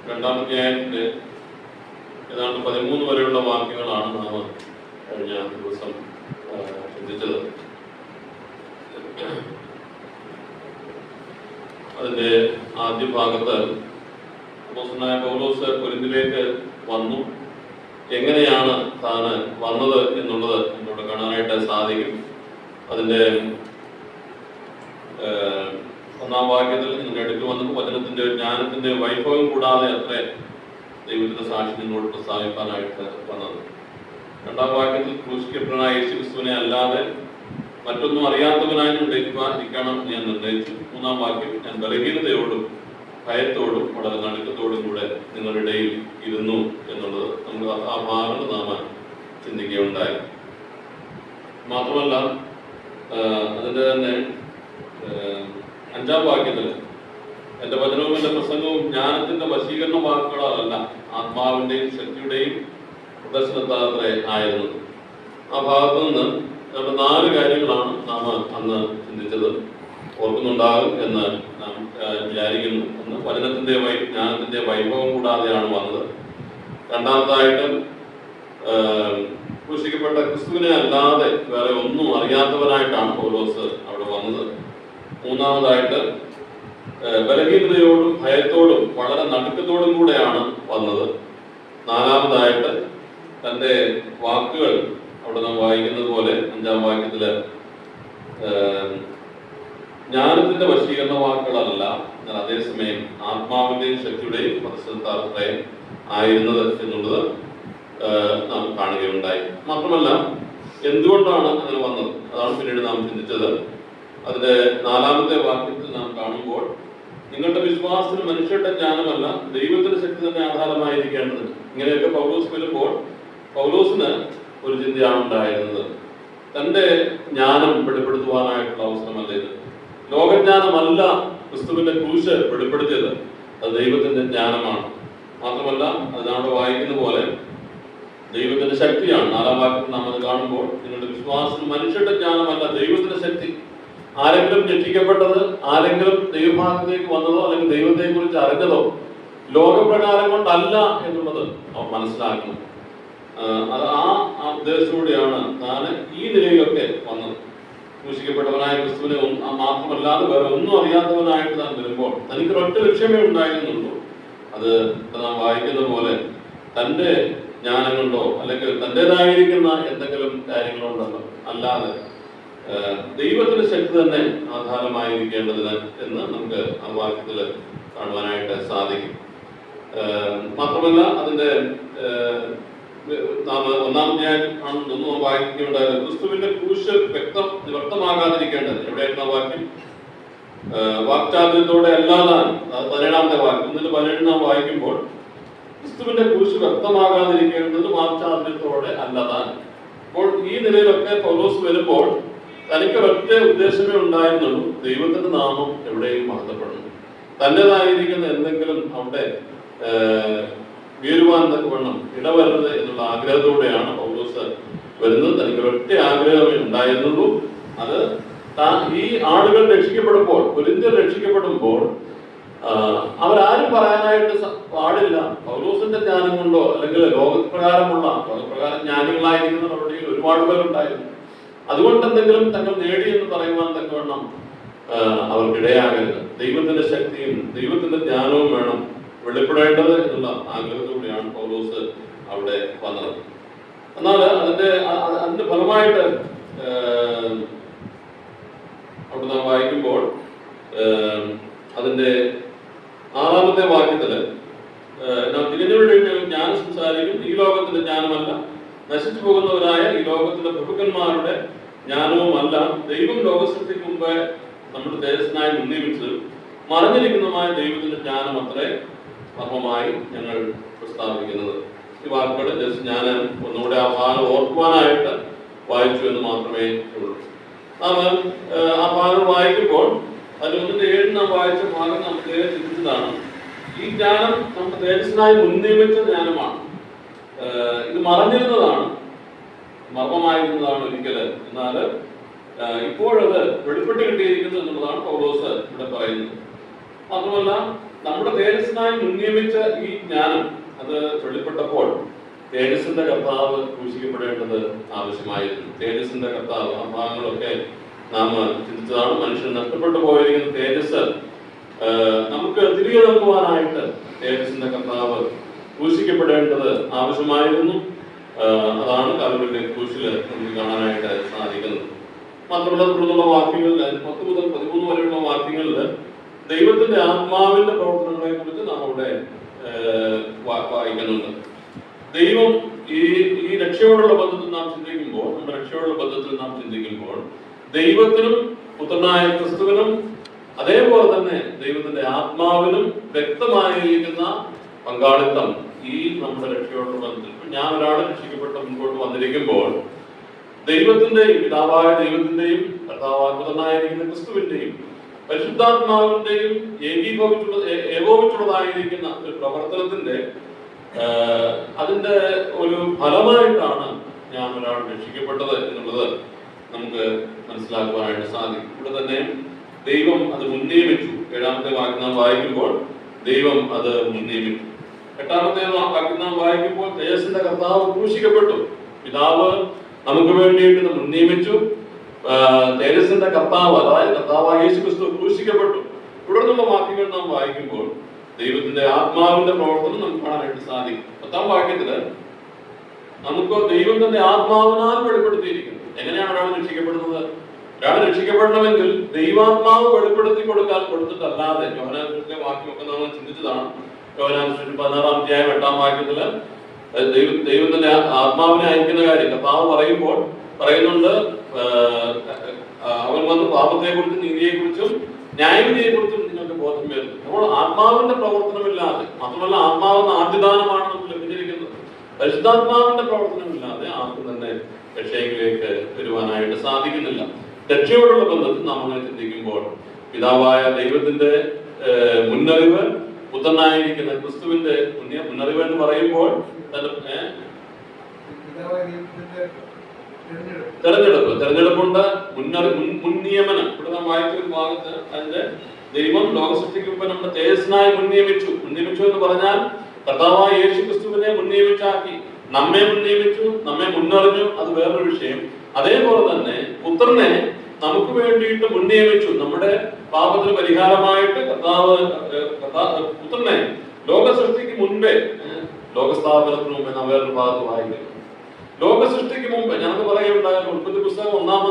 രണ്ടാം അധ്യായത്തിന്റെ ഏതാണ്ട് 13 വരെയുള്ള വാക്യങ്ങളാണ് നാം കഴിഞ്ഞ ദിവസം ചിന്തിച്ചത്. അതിന്റെ ആദ്യ ഭാഗത്ത് അപ്പോസ്തലനായ പൗലോസ് കൊരിന്തിലേക്ക് വന്നു. എങ്ങനെയാണ് താൻ വന്നത് എന്നുള്ളത് എന്നോട് കാണാനായിട്ട് സാധിക്കും. അതിന്റെ 1-ാം വാക്യത്തിൽ നിങ്ങളുടെ അടുത്ത് വന്നപ്പോൾ വചനത്തിന്റെ ജ്ഞാനത്തിന്റെ വൈഭവം കൂടാതെ അത്രേ ദൈവത്തിന്റെ സാക്ഷി നിങ്ങളോട് പ്രസ്താവിക്കാനായിട്ട് വന്നത്. 2-ാം വാക്യത്തിൽ ക്രൂശിക്കപ്പെട്ടവനായ യേശുക്രിസ്തുവിനെ അല്ലാതെ മറ്റൊന്നും അറിയാത്തവനായി ഇരിക്കണം ഞാൻ നിർണയിച്ചു. 3-ാം വാക്യം, ഞാൻ ബലഹീനതയോടും ഭയത്തോടും വളരെ നടുക്കത്തോടും കൂടെ നിങ്ങളുടെ ഇടയിൽ ഇരുന്നു എന്നുള്ളത് നമ്മൾ ആ ഭാഗങ്ങൾ നാം ചിന്തിക്കുകയുണ്ടായി. മാത്രമല്ല അതിൻ്റെ തന്നെ 5-ാം വാക്യത്തിൽ എൻ്റെ വചനവും എൻ്റെ പ്രസംഗവും ജ്ഞാനത്തിന്റെ വശീകരണ വാക്കുകളല്ല, ആത്മാവിൻ്റെയും ശക്തിയുടെയും പ്രദർശനത്താത്രേ ആയിരുന്നത്. ആ ഭാഗത്തു നിന്ന് 4 കാര്യങ്ങളാണ് നാം അന്ന് ചിന്തിച്ചത്. ഓർക്കുന്നുണ്ടാകും എന്ന് നാം വിചാരിക്കുന്നു. ഒന്ന്, വചനത്തിന്റെ ജ്ഞാനത്തിന്റെ വൈഭവം കൂടാതെയാണ് വന്നത്. രണ്ടാമതായിട്ട് ക്രൂശിക്കപ്പെട്ട ക്രിസ്തുവിനെ അല്ലാതെ വേറെ ഒന്നും അറിയാത്തവനായിട്ടാണ് പൗലോസ് അവിടെ വന്നത്. മൂന്നാമതായിട്ട് ബലഹീനതയോടും ഭയത്തോടും വളരെ നടുക്കത്തോടും കൂടെയാണ് വന്നത്. നാലാമതായിട്ട് തൻ്റെ വാക്കുകൾ അവിടെ നാം വായിക്കുന്നത് പോലെ 5-ാം വാക്യത്തില് ജ്ഞാനത്തിന്റെ വശീകരണ വാക്കുകളല്ല, എന്നാൽ അതേസമയം ആത്മാവിന്റെയും ശക്തിയുടെയും പ്രദർശനത്താത്രയം ആയിരുന്നത് എന്നുള്ളത് നാം കാണുകയുണ്ടായി. മാത്രമല്ല എന്തുകൊണ്ടാണ് അങ്ങനെ വന്നത്, അതാണ് പിന്നീട് നാം ചിന്തിച്ചത്. അതിന്റെ 4-ാമത്തെ വാക്യത്തിൽ നാം കാണുമ്പോൾ നിങ്ങളുടെ വിശ്വാസത്തിന് മനുഷ്യരുടെ ജ്ഞാനമല്ല ദൈവത്തിന്റെ ശക്തി തന്നെ ആധാരമായിരിക്കേണ്ടത്. ഇങ്ങനെയൊക്കെ പൗലോസ് വരുമ്പോൾ പൗലോസിന് ഒരു ചിന്തയാണ് ഉണ്ടായിരുന്നത്. തന്റെ ജ്ഞാനം വെളിപ്പെടുത്തുവാനായിട്ടുള്ള അവസരമല്ല ഇത്. ലോകജ്ഞാനമല്ല ക്രിസ്തുവിന്റെ ക്രൂശ് വെളിപ്പെടുത്തിയത്, അത് ദൈവത്തിന്റെ ജ്ഞാനമാണ്. മാത്രമല്ല അതിനവിടെ വായിക്കുന്ന പോലെ ദൈവത്തിന്റെ ശക്തിയാണ്. 4-ാം വാക്യത്തിൽ നാം അത് കാണുമ്പോൾ നിങ്ങളുടെ വിശ്വാസത്തിന് മനുഷ്യരുടെ ജ്ഞാനമല്ല ദൈവത്തിന്റെ ശക്തി. ആരെങ്കിലും രക്ഷിക്കപ്പെട്ടത്, ആരെങ്കിലും ദൈവഭാഗത്തേക്ക് വന്നതോ അല്ലെങ്കിൽ ദൈവത്തെ കുറിച്ച് അറിഞ്ഞതോ ലോകപ്രകാരം കൊണ്ടല്ല എന്നുള്ളത് അവർ മനസ്സിലാക്കണം. അത് ആ ഉദ്ദേശത്തോടെയാണ് താൻ ഈ നിലയിലൊക്കെ വന്നത്. ക്രൂശിക്കപ്പെട്ടവനായ ക്രിസ്തുവിനെ മാത്രമല്ലാതെ വേറെ ഒന്നും അറിയാത്തവനായിട്ട് താൻ വരുമ്പോൾ തനിക്കൊരൊറ്റ ലക്ഷ്യമേ ഉണ്ടായിരുന്നുള്ളൂ. അത് നാം വായിക്കുന്ന പോലെ തൻ്റെ ജ്ഞാനം കൊണ്ടോ അല്ലെങ്കിൽ തൻ്റെതായിരിക്കുന്ന എന്തെങ്കിലും കാര്യങ്ങളുണ്ടല്ലോ, അല്ലാതെ ദൈവത്തിന്റെ ശക്തി തന്നെ ആധാരമായിരിക്കേണ്ടതിന് എന്ന് നമുക്ക് ആ വാക്യത്തിൽ കാണുവാനായിട്ട് സാധിക്കും. മാത്രമല്ല അതിന്റെ 1-ാം അധ്യായം വായിക്കുകയുണ്ടായത് ക്രിസ്തുവിന്റെ ക്രൂശ് വ്യക്തമാകാതിരിക്കേണ്ടത്. എവിടെയായിരുന്നു ആ വാക്യം? വാക്ചാതുര്യത്തോടെ അല്ലാതാൻ. 17-ാമത്തെ വാക്യം. 1-17 നാം വായിക്കുമ്പോൾ ക്രിസ്തുവിന്റെ ക്രൂശ് വ്യക്തമാകാതിരിക്കേണ്ടത് വാക്ചാതുര്യത്തോടെ അല്ലാതാൻ. അപ്പോൾ ഈ നിലയിലൊക്കെ പൗലോസ് വരുമ്പോൾ തനിക്കൊരൊറ്റ ഉദ്ദേശമേ ഉണ്ടായിരുന്നുള്ളൂ, ദൈവത്തിന്റെ നാമം എവിടെയും മഹത്വപ്പെടുന്നു. തൻ്റെതായിരിക്കുന്ന എന്തെങ്കിലും അവിടെ വീഴുവാൻ തക്കവണ്ണം ഇടവരുന്നത് എന്നുള്ള ആഗ്രഹത്തോടെയാണ് പൗലോസ് വരുന്നത്. തനിക്കൊരൊറ്റ ആഗ്രഹമേ ഉണ്ടായിരുന്നുള്ളൂ. അത് ഈ ആളുകൾ രക്ഷിക്കപ്പെടുമ്പോൾ, കൊരിന്ത്യർ രക്ഷിക്കപ്പെടുമ്പോൾ അവരാരും പറയാനായിട്ട് പാടില്ല പൗലോസിന്റെ ജ്ഞാനം കൊണ്ടോ അല്ലെങ്കിൽ ലോകപ്രകാരം ജ്ഞാനികളായിരിക്കുന്ന അവരുടെ ഒരുപാട് പേരുണ്ടായിരുന്നു, അതുകൊണ്ട് എന്തെങ്കിലും തങ്ങൾ നേടിയെന്ന് പറയുവാൻ തക്കവണ്ണം അവർക്കിടയാകരുത്. ദൈവത്തിന്റെ ശക്തിയും ദൈവത്തിന്റെ ജ്ഞാനവും വേണം വെളിപ്പെടേണ്ടത് എന്നുള്ള ആഗ്രഹത്തോടെയാണ് പൗലോസ് അവിടെ വന്നത്. എന്നാൽ അതിന്റെ ഫലമായിട്ട് അവിടെ നാം വായിക്കുമ്പോൾ അതിന്റെ 6-ാമത്തെ വാക്യത്തില് തികഞ്ഞവരുടെ ജ്ഞാനം സംസാരിക്കും, ഈ ലോകത്തിന്റെ ജ്ഞാനമല്ല, നശിച്ചു പോകുന്നവരായ ഈ ലോകത്തിന്റെ പ്രഭുക്കന്മാരുടെ ജ്ഞാനവുമല്ല, ദൈവം ലോകസൃഷ്ടിക്ക് മുമ്പ് നമ്മുടെ തേജസ്സിനായി മുൻനിയമിച്ച് മറഞ്ഞിരിക്കുന്നതുമായ ദൈവത്തിന്റെ ജ്ഞാനം അത്രേ മർമ്മമായി ഞങ്ങൾ പ്രസ്താവിക്കുന്നത്. ഈ വാക്കുകൾ ഞാൻ ഒന്നുകൂടെ ആ ഭാഗം ഓർക്കുവാനായിട്ട് വായിച്ചു എന്ന് മാത്രമേ ഉള്ളൂ. നാം ആ ഭാഗം വായിക്കുമ്പോൾ അതിൽ 1-7 നാം വായിച്ച ഭാഗം നമുക്ക് ചിന്തിച്ചതാണ്. ഈ ജ്ഞാനം നമ്മുടെ തേജസ്സിനായി മുൻനിയമിച്ച ജ്ഞാനമാണ്. ഇത് മറഞ്ഞിരുന്നതാണ്, മർമ്മമായിരുന്നതാണ് ഒരിക്കല്. എന്നാൽ ഇപ്പോഴത് വെളിപ്പെട്ട് കിട്ടിയിരിക്കുന്നു എന്നുള്ളതാണ് പൗലോസ് ഇവിടെ പറയുന്നത്. മാത്രമല്ല നമ്മുടെ തേജസ്സിനായി മുൻനിയമിച്ച ഈ ജ്ഞാനം അത് വെളിപ്പെട്ടപ്പോൾ തേജസ്സിന്റെ കർത്താവ് ക്രൂശിക്കപ്പെടേണ്ടത് ആവശ്യമായിരുന്നു. തേജസ്സിന്റെ കർത്താവ് ആ ഭാഗങ്ങളൊക്കെ നാം ചിന്തിച്ചതാണ്. മനുഷ്യൻ നഷ്ടപ്പെട്ടു പോയിരിക്കുന്ന തേജസ് നമുക്ക് തിരികെ നൽകുവാനായിട്ട് തേജസ്സിന്റെ കർത്താവ് ക്രൂശിക്കപ്പെടേണ്ടത് ആവശ്യമായിരുന്നു. അതാണ് കാൽവരിയിലെ ക്രൂശില് നമുക്ക് കാണാനായിട്ട് സാധിക്കുന്നത്. മാത്രമല്ല തുടർന്നുള്ള വാക്യങ്ങളിൽ 10 മുതൽ 13 വരെയുള്ള വാക്യങ്ങളിൽ ദൈവത്തിന്റെ ആത്മാവിന്റെ പ്രവർത്തനങ്ങളെ കുറിച്ച് നാം അവിടെ വായിക്കുന്നുണ്ട്. ദൈവം ഈ രക്ഷയോടുള്ള ബന്ധത്തിൽ നാം ചിന്തിക്കുമ്പോൾ, നമ്മുടെ രക്ഷയോടുള്ള ബന്ധത്തിൽ നാം ചിന്തിക്കുമ്പോൾ ദൈവത്തിനും പുത്രനായ ക്രിസ്തുവിനും അതേപോലെ തന്നെ ദൈവത്തിന്റെ ആത്മാവിനും വ്യക്തമായിരിക്കുന്ന പങ്കാളിത്തം ഈ നമ്മുടെ രക്ഷയോടുള്ള ബന്ധത്തിൽ. ഞാൻ ഒരാൾ രക്ഷിക്കപ്പെട്ട് മുൻപോട്ട് വന്നിരിക്കുമ്പോൾ ദൈവത്തിന്റെ പിതാവായ ദൈവത്തിന്റെയും കർത്താവായ പുത്രനായിരിക്കുന്ന ക്രിസ്തുവിന്റെയും പരിശുദ്ധാത്മാവിന്റെയും ഏകോപിച്ചുള്ളതായിരിക്കുന്ന ഒരു പ്രവർത്തനത്തിന്റെ അതിന്റെ ഒരു ഫലമായിട്ടാണ് ഞാൻ ഒരാൾ രക്ഷിക്കപ്പെട്ടത് എന്നുള്ളത് നമുക്ക് മനസ്സിലാക്കുവാനായിട്ട് സാധിക്കും. ഇവിടെ തന്നെ ദൈവം അത് മുൻനിയമിച്ചു. 7-ാമത്തെ വാക്യം നാം വായിക്കുമ്പോൾ ദൈവം അത് മുൻനിയമിച്ചു. 8-ാമത്തെ വാക്യം നാം വായിക്കുമ്പോൾ തേജസ്സിന്റെ കർത്താവ് ക്രൂശിക്കപ്പെട്ടു. പിതാവ് നമുക്ക് വേണ്ടിയിട്ട് മുൻനിയമിച്ചു. തേജസ്സിന്റെ കർത്താവ്, അതായത് കർത്താവായ യേശുക്രിസ്തു ക്രൂശിക്കപ്പെട്ടു. തുടർന്നുള്ള വാക്യങ്ങൾ നാം വായിക്കുമ്പോൾ ദൈവത്തിന്റെ ആത്മാവിന്റെ പ്രവർത്തനം നമുക്ക് കാണാനായിട്ട് സാധിക്കും. 10-ാം വാക്യത്തില് നമുക്ക് ദൈവം തന്റെ ആത്മാവിനാൽ വെളിപ്പെടുത്തിയിരിക്കുന്നു. എങ്ങനെയാണ് ഒരാൾ രക്ഷിക്കപ്പെടുന്നത്? ഒരാൾ രക്ഷിക്കപ്പെടണമെങ്കിൽ ദൈവാത്മാവ് വെളിപ്പെടുത്തി കൊടുത്തിട്ടല്ലാതെ, യോഹന്നാന്റെ വാക്യമൊക്കെ നമ്മൾ ചിന്തിച്ചതാണ്. യോഹന്നാൻ 16-ാം അധ്യായം 8-ാം വാക്യത്തില് ദൈവത്തിന്റെ ആത്മാവിനെ അയക്കുന്ന കാര്യം കർത്താവ് പറയുന്നുണ്ട്. അവൻ വന്ന് പാപത്തെ കുറിച്ചും നീതിയെ കുറിച്ചും ന്യായവിധിയെ കുറിച്ചും നിങ്ങൾക്ക് ബോധം വരുന്നു. അപ്പോൾ ആത്മാവിന്റെ പ്രവർത്തനമില്ലാതെ, മാത്രമല്ല ആത്മാവെന്ന ആദ്യദാനമാണ് നമുക്ക് ലഭിച്ചിരിക്കുന്നത്. പരിശുദ്ധാത്മാവിന്റെ പ്രവർത്തനമില്ലാതെ ആർക്കും തന്നെ രക്ഷയിലേക്ക് വരുവാനായിട്ട് സാധിക്കുന്നില്ല. രക്ഷയോടുള്ള ബന്ധത്തിൽ നാം അങ്ങനെ ചിന്തിക്കുമ്പോൾ പിതാവായ ദൈവത്തിന്റെ മുന്നറിവ്, പുത്രനായിരിക്കുന്ന ക്രിസ്തുവിന്റെ മുന്നറിവ് എന്ന് പറയുമ്പോൾ തെരഞ്ഞെടുപ്പുണ്ട്, മുൻനിയമനം. ഇവിടെ നാം വായിക്കുന്ന ഭാഗത്ത് അതിന്റെ ദൈവം ലോകസൃഷ്ടിക്ക് മുമ്പ് നമ്മുടെ തേജസ്സിനായി മുൻനിയമിച്ചു എന്ന് പറഞ്ഞാൽ കർത്താവായ യേശു ക്രിസ്തുവിനെ മുൻനിയമിച്ചാക്കി. നമ്മെ മുൻനിയമിച്ചു, നമ്മെ മുന്നറിഞ്ഞു, അത് വേറൊരു വിഷയം. അതേപോലെ തന്നെ പുത്രനെ നമുക്ക് വേണ്ടിയിട്ട് മുൻനിയമിച്ചു. നമ്മുടെ പാപത്തിന് പരിഹാരമായിട്ട് പുത്രനെ ലോകസൃഷ്ടിക്ക് മുൻപേ, ലോകസ്ഥാപനത്തിന് മുമ്പേ നാം വേറൊരു ഭാഗത്ത് വായിക്കുന്നു. ലോകസൃഷ്ടിക്ക് മുമ്പ് ഞാനത് പറയുണ്ടായിരുന്നു. ഉൽപ്പത്തി പുസ്തകം 1-ാം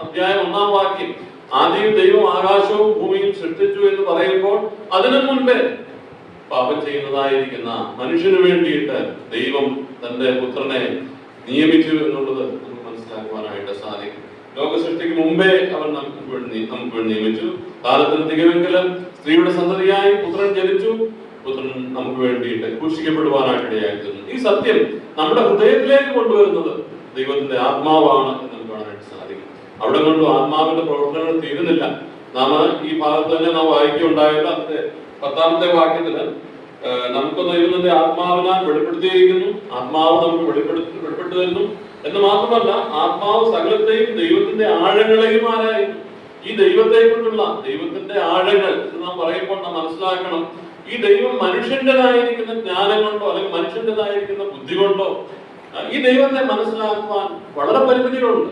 അധ്യായം 1-ാം വാക്യം, ആദ്യം ദൈവം ആകാശവും ഭൂമിയും സൃഷ്ടിച്ചു എന്ന് പറയുമ്പോൾ അതിനു മുൻപേ പാപം ചെയ്യുന്നതായിരിക്കുന്ന മനുഷ്യന് വേണ്ടിയിട്ട് ദൈവം തന്റെ പുത്രനെ നിയമിച്ചു എന്നുള്ളത് നമുക്ക് മനസ്സിലാക്കുവാനായിട്ട് സാധിക്കും. ലോകസൃഷ്ടിക്ക് മുമ്പേ അവൻ നമുക്ക് വേണ്ടി നിയമിച്ചു. കാലത്തിന് തികവെങ്കിലും സ്ത്രീയുടെ സന്തതിയായി പുത്രൻ ജനിച്ചു. പുത്രൻ നമുക്ക് വേണ്ടിയിട്ട് ക്രൂശിക്കപ്പെടുവാനായിട്ട് ഇടയായിരുന്നു. ഈ സത്യം നമ്മുടെ ഹൃദയത്തിലേക്ക് കൊണ്ടുവരുന്നത് ദൈവത്തിന്റെ ആത്മാവാണ് എന്ന് നമുക്ക് കാണാനായിട്ട് സാധിക്കും. അവിടെ കൊണ്ട് ആത്മാവിന്റെ പ്രവർത്തനങ്ങൾ തീരുന്നില്ല. നാം ഈ ഭാഗത്ത് തന്നെ നാം വായിക്കുകയുണ്ടായത് അതിന്റെ 10-ാമത്തെ വാക്യത്തില് നമുക്ക് ദൈവത്തിന്റെ ആത്മാവിനാൽ വെളിപ്പെടുത്തിയിരിക്കുന്നു. ആത്മാവ് നമുക്ക് വെളിപ്പെട്ടു തരുന്നു എന്ന് മാത്രമല്ല, ആത്മാവ് സകലത്തെയും ദൈവത്തിന്റെ ആഴങ്ങളെയും ആരായിരുന്നു. ഈ ദൈവത്തെക്കുറിച്ചുള്ള ദൈവത്തിന്റെ ആഴങ്ങൾ എന്ന് നാം പറയുമ്പോൾ നാം മനസ്സിലാക്കണം, ഈ ദൈവം മനുഷ്യന്റേതായിരിക്കുന്ന ജ്ഞാനം കൊണ്ടോ അല്ലെങ്കിൽ മനുഷ്യന്റേതായിരിക്കുന്ന ബുദ്ധി കൊണ്ടോ ഈ ദൈവത്തെ മനസ്സിലാക്കുവാൻ വളരെ പരിമിതികളുണ്ട്.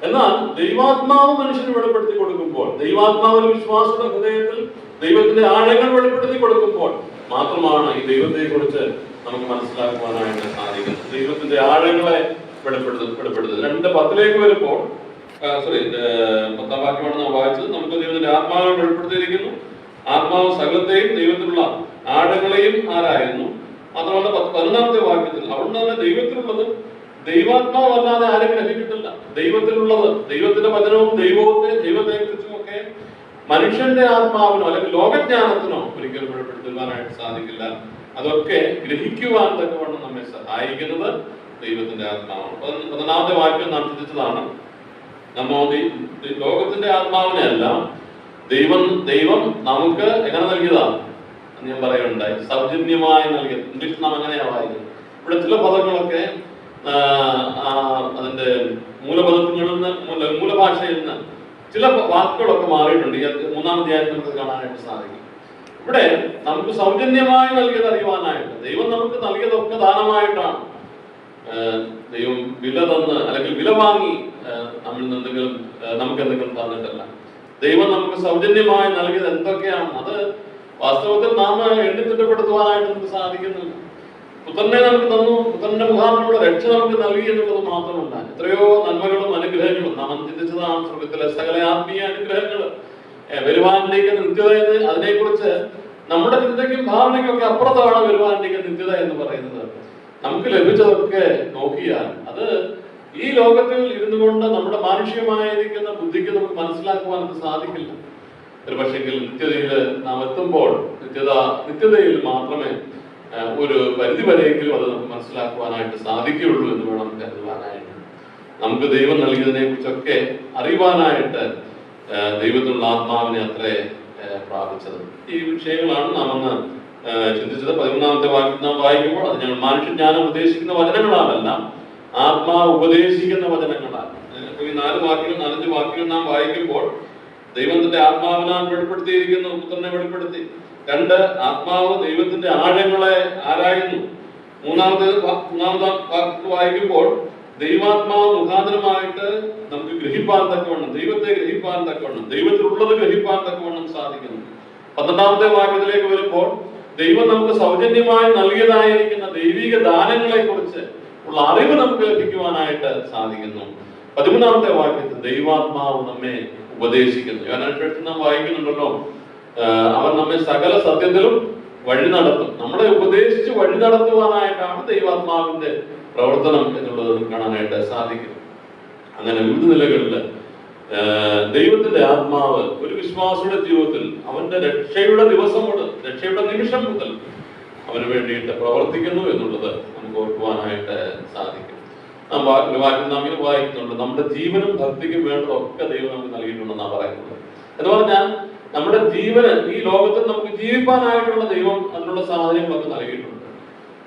എന്നാൽ ദൈവാത്മാവ് മനുഷ്യന് വെളിപ്പെടുത്തി കൊടുക്കുമ്പോൾ, ദൈവാത്മാവിന്റെ വിശ്വാസയുടെ ഹൃദയത്തിൽ ദൈവത്തിന്റെ ആഴങ്ങൾ വെളിപ്പെടുത്തി കൊടുക്കുമ്പോൾ മാത്രമാണ് ഈ ദൈവത്തെ കുറിച്ച് നമുക്ക് മനസ്സിലാക്കുവാനായിട്ട് സാധിക്കുന്നത്. ദൈവത്തിന്റെ ആഴങ്ങളെ വെളിപ്പെടുത്തുന്നത് 2:10 വരുമ്പോൾ 10-ാം വാക്യമാണ് നാം വായിച്ചത്. നമുക്ക് ദൈവത്തിന്റെ ആത്മാവിനെ വെളിപ്പെടുത്തിയിരിക്കുന്നു. ആത്മാവ് സകലത്തെയും ദൈവത്തിലുള്ള ആഴങ്ങളെയും ആരായിരുന്നു. മാത്രമല്ല 11-ാമത്തെ വാക്യത്തിൽ അവിടുന്ന് തന്നെ ദൈവത്തിലുള്ളത് ദൈവാത്മാവ് അല്ലാതെ ആരും ഗ്രഹിച്ചിട്ടില്ല. ദൈവത്തിലുള്ളത്, ദൈവത്തിന്റെ വചനവും ദൈവത്തെ കുറിച്ചും ഒക്കെ മനുഷ്യന്റെ ആത്മാവിനോ അല്ലെങ്കിൽ ലോകജ്ഞാനത്തിനോ ഒരിക്കലും വെളിപ്പെടുത്തുവാനായിട്ട് സാധിക്കില്ല. അതൊക്കെ ഗ്രഹിക്കുവാൻ തക്കവണ്ണം നമ്മെ സഹായിക്കുന്നത് ദൈവത്തിന്റെ ആത്മാവാണ്. 11-ാമത്തെ വാക്യം നാം ചിന്തിച്ചതാണ്. ലോകത്തിന്റെ ആത്മാവിനെ അല്ല ദൈവം നമുക്ക് എങ്ങനെ നൽകിയതാണ് എന്ന് ഞാൻ പറയുന്നുണ്ടായി. സൗജന്യമായി നൽകിയത്. ഇംഗ്ലീഷ് നാം എങ്ങനെയാ വായിക്കുന്നത്? ഇവിടെ ചില പദങ്ങളൊക്കെ അതിന്റെ മൂലഭാഷയിൽ നിന്ന് ചില വാക്കുകളൊക്കെ മാറിയിട്ടുണ്ട്. ഈ 3-ാം അധ്യായത്തിൽ നമുക്ക് കാണാനായിട്ട് സാധിക്കും. ഇവിടെ നമുക്ക് സൗജന്യമായി നൽകിയത് അറിയുവാനായിട്ട്, ദൈവം നമുക്ക് നൽകിയതൊക്കെ ദാനമായിട്ടാണ്. ദൈവം വില തന്ന് അല്ലെങ്കിൽ വില വാങ്ങി നമ്മിൽ നിന്നെന്തെങ്കിലും നമുക്ക് എന്തെങ്കിലും തന്നിട്ടല്ല. ദൈവം നമുക്ക് സൗജന്യമായി നൽകിയത് എന്തൊക്കെയാണ് അത് വാസ്തവത്തിൽ നാം എണ്ണിത്തിട്ടപ്പെടുത്തുവാനായിട്ട് നമുക്ക് സാധിക്കുന്നില്ല. പുത്രനെ നമുക്ക് തന്നു, പുത്രന്റെ മുഖാന്തരമുള്ള രക്ഷ നമുക്ക് നൽകി എന്നുള്ളത് മാത്രമല്ല, എത്രയോ നന്മകളും അനുഗ്രഹങ്ങളും നാം ചിന്തിച്ചതാണ്. സ്വർഗത്തിലെ സകല ആത്മീയ അനുഗ്രഹങ്ങൾ വരുവാനിലേക്ക് നിത്യത എന്ന്, അതിനെക്കുറിച്ച് നമ്മുടെ ചിന്തയ്ക്കും ഭാവനയ്ക്കും ഒക്കെ അപ്പുറത്താണ് വരുവാനിലേക്ക് നിത്യത എന്ന് പറയുന്നത്. നമുക്ക് ലഭിച്ചതൊക്കെ നോക്കിയാൽ അത് ഈ ലോകത്തിൽ ഇരുന്നു കൊണ്ട് നമ്മുടെ മാനുഷികമായിരിക്കുന്ന ബുദ്ധിക്ക് നമുക്ക് മനസ്സിലാക്കുവാൻ അത് സാധിക്കില്ല. ഒരു പക്ഷെങ്കിൽ നിത്യതയിൽ നാം എത്തുമ്പോൾ നിത്യതയിൽ മാത്രമേ ഒരു പരിധി വരെയെങ്കിലും അത് നമുക്ക് മനസ്സിലാക്കുവാനായിട്ട് സാധിക്കുകയുള്ളൂ എന്ന് വേണം കരുതുവാനായിട്ട്. നമുക്ക് ദൈവം നൽകിയതിനെ കുറിച്ചൊക്കെ അറിയുവാനായിട്ട് ദൈവത്തിനുള്ള ആത്മാവിനെ അത്രേ പ്രാപിച്ചത്. ഈ വിഷയങ്ങളാണ് നാം അന്ന് ചിന്തിച്ചത്. 11-ാമത്തെ വാക്യം നാം വായിക്കുമ്പോൾ അത് ഞങ്ങൾ മനുഷ്യജ്ഞാനം ഉപദേശിക്കുന്ന വചനങ്ങളാണല്ല, ആത്മാവ് ഉപദേശിക്കുന്ന വചനങ്ങളാണ്. ഈ 4 വാക്യങ്ങൾ 5 വാക്യങ്ങൾ നാം വായിക്കുമ്പോൾ ദൈവത്തിന്റെ ആത്മാവിനാൽ വെളിപ്പെടുത്തിയിരിക്കുന്നു, പുത്രനെ വെളിപ്പെടുത്തി. 2, ആത്മാവ് ദൈവത്തിന്റെ ആഴങ്ങളെ ആരായുന്നു. 3-ാമത്തെ വായിക്കുമ്പോൾ ദൈവാത്മാവ് മുഖാന്തരമായിട്ട് നമുക്ക് ഗ്രഹിപ്പാൻ തക്കവണ്ണം, ദൈവത്തെ ഗ്രഹിപ്പാൻ തക്കവണ്ണം, ദൈവത്തിലുള്ളത് ഗ്രഹിപ്പാൻ തക്കവണ്ണം സാധിക്കുന്നു. 12-ാമത്തെ വാക്യത്തിലേക്ക് വരുമ്പോൾ ദൈവം നമുക്ക് സൗജന്യമായി നൽകിയതായിരിക്കുന്ന ദൈവിക ദാനങ്ങളെ കുറിച്ച് ഉള്ള അറിവ് നമുക്ക് ലഭിക്കുവാനായിട്ട് സാധിക്കുന്നു. 13-ാമത്തെ വാക്യത്തിൽ ദൈവാത്മാവ് നമ്മെ ഉപദേശിക്കുന്നു. യോഹന്നാൻ നാം വായിക്കുന്നുണ്ടല്ലോ, അവൻ നമ്മെ സകല സത്യത്തിലും വഴി നടത്തും. നമ്മളെ ഉപദേശിച്ച് വഴി നടത്തുവാനായിട്ടാണ് ദൈവാത്മാവിന്റെ പ്രവർത്തനം എന്നുള്ളത് കാണാനായിട്ട് സാധിക്കും. അങ്ങനെ വിവിധ നിലകളിൽ ദൈവത്തിന്റെ ആത്മാവ് ഒരു വിശ്വാസിയുടെ ജീവിതത്തിൽ അവന്റെ രക്ഷയുടെ ദിവസം മുതൽ, രക്ഷയുടെ നിമിഷം മുതൽ അവന് വേണ്ടിയിട്ട് പ്രവർത്തിക്കുന്നു എന്നുള്ളത് നമുക്ക് ഓർക്കുവാനായിട്ട് സാധിക്കും. നാം ഇങ്ങനെ വായിക്കുന്നുണ്ട്, നമ്മുടെ ജീവനും ഭക്തിക്കും വേണ്ടതൊക്കെ ദൈവം നമുക്ക് നൽകിയിട്ടുണ്ടെന്നാണ് പറയുന്നത്. എന്ന് പറഞ്ഞാൽ നമ്മുടെ ജീവന്, ഈ ലോകത്തിൽ നമുക്ക് ജീവിക്കാനായിട്ടുള്ള ദൈവം അതിനുള്ള സാഹചര്യങ്ങളൊക്കെ നൽകിയിട്ടുണ്ട്.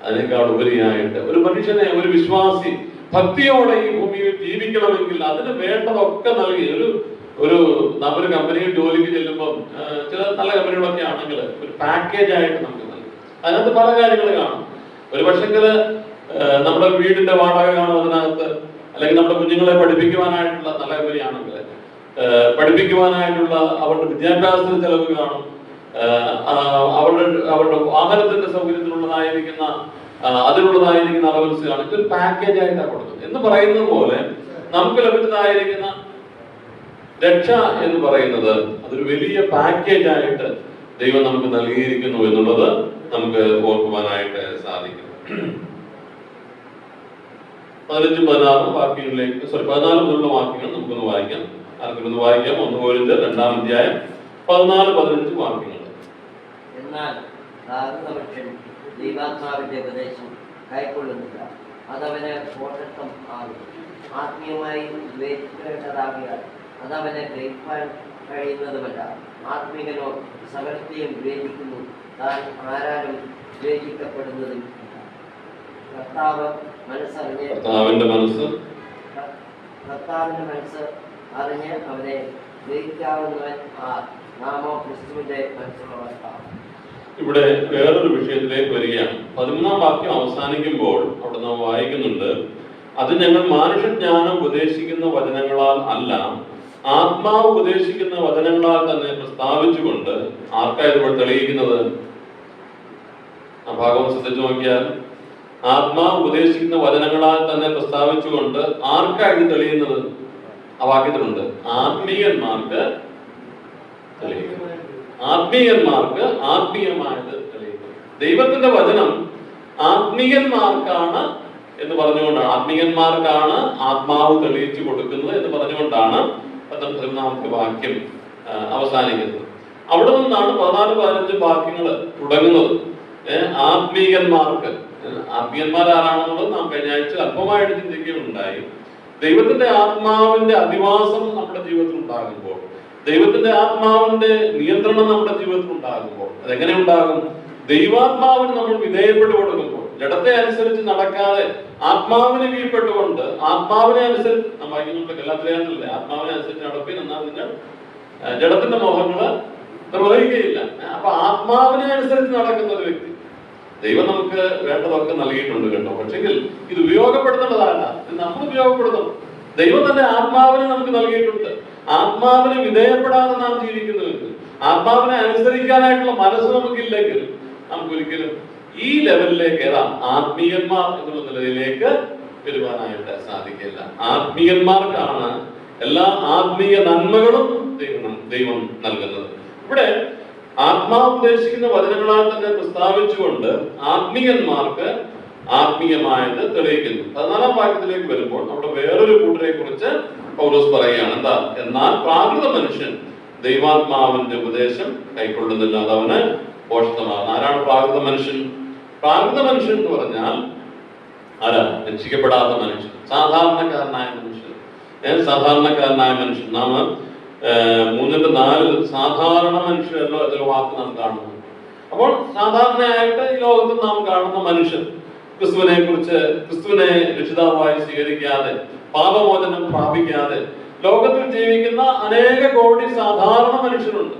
അതിനേക്കാൾ ഉപരിയായിട്ട് ഒരു മനുഷ്യനെ, ഒരു വിശ്വാസി ഭക്തിയോടെ ഈ ഭൂമിയിൽ ജീവിക്കണമെങ്കിൽ അതിന് വേണ്ടതൊക്കെ നൽകി. ഒരു നമ്മൊരു കമ്പനിയിൽ ജോലിക്ക് ചെല്ലുമ്പോൾ, ചില നല്ല കമ്പനികളൊക്കെ ആണെങ്കിൽ ഒരു പാക്കേജ് ആയിട്ട് നമുക്ക് നൽകി. അതിനകത്ത് പല കാര്യങ്ങൾ കാണും. ഒരു പക്ഷെങ്കില് നമ്മുടെ വീടിന്റെ വാടക കാണും അതിനകത്ത്, അല്ലെങ്കിൽ നമ്മുടെ കുഞ്ഞുങ്ങളെ പഠിപ്പിക്കുവാനായിട്ടുള്ള നല്ല കമ്പനിയാണെങ്കിൽ പഠിപ്പിക്കുവാനായിട്ടുള്ള അവരുടെ വിദ്യാഭ്യാസത്തിന് ചെലവ് കാണും, അവരുടെ വാഹനത്തിന്റെ സൗകര്യത്തിനുള്ളതായിരിക്കുന്ന അതിനുള്ളതായിരിക്കുന്ന അലവൻസ് കാണും. ഇതൊരു പാക്കേജ് ആയിട്ടാണ് കൊടുക്കുന്നത്. എന്ന് പറയുന്നത് പോലെ നമുക്ക് ലഭിച്ചതായിരിക്കുന്ന രക്ഷ എന്ന് പറയുന്നത് അതൊരു വലിയ പാക്കേജ് ആയിട്ട് ദൈവം നമുക്ക് നൽകിയിരിക്കുന്നു എന്നുള്ളത് നമുക്ക് ഓർക്കുവാനായിട്ട് സാധിക്കും. 15-16 വാക്യങ്ങളിലേക്ക് 14 മുതലുള്ള വാക്യങ്ങൾ നമുക്കൊന്ന് വായിക്കാം. ആർക്കൊന്ന് വായിക്കാം. 1 കൊരിന്ത്യർ 2-ാം അധ്യായം 14-15 വാക്യങ്ങൾ. എന്നാൽ ദൈവാത്മാവിന്റെ ഉപദേശം കൈക്കൊള്ളുന്നില്ല, അതവന് പോഷത്വം ആകും. ആത്മീയമായി വിവേചിക്കേണ്ടതാകിയാൽ അതവനെ ഗ്രഹിക്കാൻ കഴിയുന്നതുമല്ല. ആത്മീയനോ സകലത്തെയും വിവേചിക്കുന്നു, താൻ ആരാലും വിവേചിക്കപ്പെടുന്നതും. കർത്താവിന്റെ മനസ്സ് അറിഞ്ഞ് അവനെ ഗ്രഹിക്കാവുന്നവൻ ആർ? നാമോ ക്രിസ്തുവിന്റെ മനസ്സുള്ളവർക്കാണ്. ഇവിടെ വേറൊരു വിഷയത്തിലേക്ക് വരികയാണ്. 13-ാം വാക്യം അവസാനിക്കുമ്പോൾ അവിടെ നാം വായിക്കുന്നുണ്ട്, അത് ഞങ്ങൾ മാനുഷജ്ഞാനം ഉപദേശിക്കുന്ന വചനങ്ങളാൽ അല്ല, ആത്മാവ് ഉപദേശിക്കുന്ന വചനങ്ങളാൽ തന്നെ പ്രസ്താവിച്ചുകൊണ്ട്. ആർക്കായത് ഇവിടെ തെളിയിക്കുന്നത്? ആ ഭാഗം ശ്രദ്ധിച്ചു നോക്കിയാൽ, ആത്മാവ് ഉപദേശിക്കുന്ന വചനങ്ങളാൽ തന്നെ പ്രസ്താവിച്ചുകൊണ്ട് ആർക്കായത് തെളിയുന്നത്? ആ വാക്യത്തിലുണ്ട്, ആത്മീയന്മാർക്ക് തെളിയിക്കുന്നത്. ആത്മീയന്മാർക്ക് ആത്മീയമായത് തെളിയിക്കുന്നത്. ദൈവത്തിന്റെ വചനം ആത്മീയന്മാർക്കാണ് എന്ന് പറഞ്ഞുകൊണ്ടാണ്, ആത്മീയന്മാർക്കാണ് ആത്മാവ് തെളിയിച്ചു കൊടുക്കുന്നത് എന്ന് പറഞ്ഞുകൊണ്ടാണ് 13-ാമത്തെ വാക്യം അവസാനിക്കുന്നത്. അവിടെ നിന്നാണ് 14-15 വാക്യങ്ങൾ തുടങ്ങുന്നത്. ആത്മീയന്മാർക്ക്, ആത്മീയന്മാരാരാണെന്നുള്ളത് നാം കഴിഞ്ഞ ആഴ്ച അല്പമായിട്ട് ചിന്തിക്കുകയുണ്ടായി. ദൈവത്തിന്റെ ആത്മാവിന്റെ അധിവാസം നമ്മുടെ ജീവിതത്തിൽ ഉണ്ടാകുമ്പോൾ, ദൈവത്തിന്റെ ആത്മാവിന്റെ നിയന്ത്രണം നമ്മുടെ ജീവിതത്തിൽ ഉണ്ടാകുമ്പോൾ, അതെങ്ങനെ ഉണ്ടാകും? ദൈവാത്മാവിന് നമ്മൾ വിധേയപ്പെട്ടു കൊടുക്കുമ്പോൾ, ജഡത്തെ അനുസരിച്ച് നടക്കാതെ ആത്മാവിനെ കീഴ്പ്പെട്ടുകൊണ്ട്, ആത്മാവിനെ അനുസരിച്ച് നമ്മൾ വായിക്കുന്നുണ്ട്, ഗലാത്യരിലെ ആത്മാവിനെ അനുസരിച്ച് നടപ്പിൻ, എന്നാൽ നിങ്ങൾ ജഡത്തിന്റെ മോഹങ്ങള് നിർവഹിക്കുകയില്ല. അപ്പൊ ആത്മാവിനെ അനുസരിച്ച് നടക്കുന്ന ഒരു വ്യക്തി, ദൈവം നമുക്ക് വേണ്ടതൊക്കെ നൽകിയിട്ടുണ്ട് കേട്ടോ. പക്ഷെങ്കിൽ ഇത് ഉപയോഗപ്പെടുത്തേണ്ടതല്ല, ഇത് നമ്മൾ ഉപയോഗപ്പെടുത്തണം. ദൈവം തന്നെ ആത്മാവിനെ നമുക്ക് നൽകിയിട്ടുണ്ട്. ആത്മാവിന് വിധേയപ്പെടാതെ നാം ജീവിക്കുന്നുവെങ്കിൽ, ആത്മാവിനെ അനുസരിക്കാനായിട്ടുള്ള മനസ്സ് നമുക്കില്ലെങ്കിൽ നമുക്ക് ഒരിക്കലും ഈ ലെവലിലേക്ക്, ഏതാ ആത്മീയന്മാർ എന്നുള്ള നിലയിലേക്ക് വരുവാനായിട്ട് സാധിക്കില്ല. ആത്മീയന്മാർക്കാണ് എല്ലാ ആത്മീയ നന്മകളും ദൈവം നൽകുന്നത്. ഇവിടെ ആത്മാവ് ഉദ്ദേശിക്കുന്ന വചനങ്ങളാൽ തന്നെ പ്രസ്താവിച്ചുകൊണ്ട് ആത്മീയന്മാർക്ക് ആത്മീയമായത് തെളിയിക്കുന്നു. 14-ാം വാക്യത്തിലേക്ക് വരുമ്പോൾ അവിടെ വേറൊരു കൂട്ടരെ കുറിച്ച് പൗലോസ് പറയുകയാണ്. എന്താ? എന്നാൽ പ്രാകൃത മനുഷ്യൻ ദൈവാത്മാവിന്റെ ഉപദേശം കൈക്കൊള്ളുന്നില്ല, അത് അവന് പോഷകമാകുന്നു. ആരാണ് പ്രാകൃത മനുഷ്യൻ? പ്രാകൃത മനുഷ്യൻ എന്ന് പറഞ്ഞാൽ ആരാ? രക്ഷിക്കപ്പെടാത്ത മനുഷ്യൻ, സാധാരണക്കാരനായ മനുഷ്യൻ. സാധാരണക്കാരനായ മനുഷ്യൻ, നാം 3:4 സാധാരണ മനുഷ്യരല്ലോ എന്നൊരു വാക്ക് നാം കാണുന്നു. അപ്പോൾ സാധാരണയായിട്ട് ഈ ലോകത്ത് നാം കാണുന്ന മനുഷ്യൻ, ക്രിസ്തുവിനെ കുറിച്ച്, ക്രിസ്തുവിനെ രക്ഷിതാവായി സ്വീകരിക്കാതെ, പാപമോചനം പ്രാപിക്കാതെ ലോകത്തിൽ ജീവിക്കുന്ന അനേക കോടി സാധാരണ മനുഷ്യരുണ്ട്.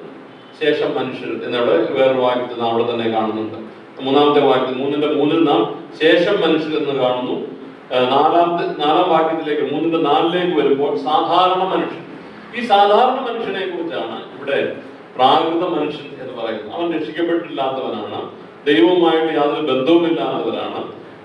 ശേഷം മനുഷ്യർ എന്നുള്ള വേറൊരു വാക്യത്തിൽ നാം അവിടെ തന്നെ കാണുന്നുണ്ട്. 3-ാമത്തെ വാക്യം 3:3 നാം ശേഷം മനുഷ്യർ എന്ന് കാണുന്നു. 4-ാം വാക്യത്തിലേക്ക് 3:4 വരുമ്പോൾ സാധാരണ മനുഷ്യൻ. ഈ സാധാരണ മനുഷ്യനെ കുറിച്ചാണ് ഇവിടെ പ്രാകൃത മനുഷ്യൻ എന്ന് പറയുന്നത്. അവൻ രക്ഷിക്കപ്പെട്ടില്ലാത്തവനാണ്, ദൈവവുമായിട്ട് യാതൊരു ബന്ധവുമില്ലാത്തവരാണ്,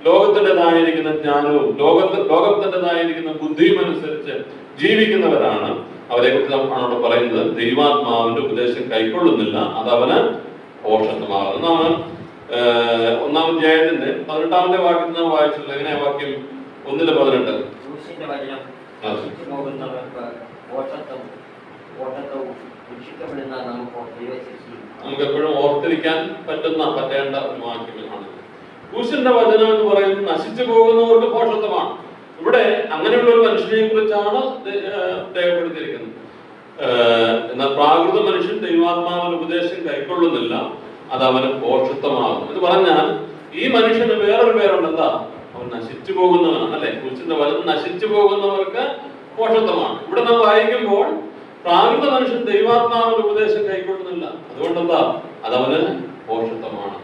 ലോകത്തിൻ്റെതായിരിക്കുന്ന ജ്ഞാനവും ലോകത്തിൻ്റെതായിരിക്കുന്ന ബുദ്ധിയും അനുസരിച്ച് ജീവിക്കുന്നവരാണ്. അവരെ കുറിച്ച് ആണ് അവിടെ പറയുന്നത്. ദൈവാത്മാവിന്റെ ഉപദേശം കൈക്കൊള്ളുന്നില്ല, അത് അവന് പോഷകമാകുന്നു. നാം 1-ാം അധ്യായത്തിന്റെ 18-ാമത്തെ വാക്യത്തിൽ നാം വായിച്ചിട്ടുള്ളത് എങ്ങനെയാ? വാക്യം 1:18. നമുക്ക് എപ്പോഴും ഓർത്തിരിക്കാൻ പറ്റേണ്ട ഒരു വാക്യമാണ്. ക്രൂശിന്റെ വചനം എന്ന് പറയുന്നത് നശിച്ചു പോകുന്നവർക്ക് പോഷത്വമാണ്. ഇവിടെ അങ്ങനെയുള്ള ഒരു മനുഷ്യനെ കുറിച്ചാണ് രേഖപ്പെടുത്തിയിരിക്കുന്നത്. എന്നാൽ പ്രാകൃത മനുഷ്യൻ ദൈവാത്മാവിന്റെ ഉപദേശം കൈക്കൊള്ളുന്നില്ല, അത് അവന് പോഷത്വമാകും. എന്ന് പറഞ്ഞാൽ ഈ മനുഷ്യന് വേറൊരു പേരുണ്ട്. എന്താ? അവൻ നശിച്ചു പോകുന്നവനാണ്, അല്ലെ? ക്രൂശിന്റെ വചനം നശിച്ചു പോകുന്നവർക്ക് പോഷത്വമാണ്. ഇവിടെ നാം വായിക്കുമ്പോൾ പ്രാകൃത മനുഷ്യൻ ദൈവാത്മാവിന്റെ ഉപദേശം കൈക്കൊള്ളുന്നില്ല, അതുകൊണ്ടെന്താ? അതവന് പോഷത്വമാണ്.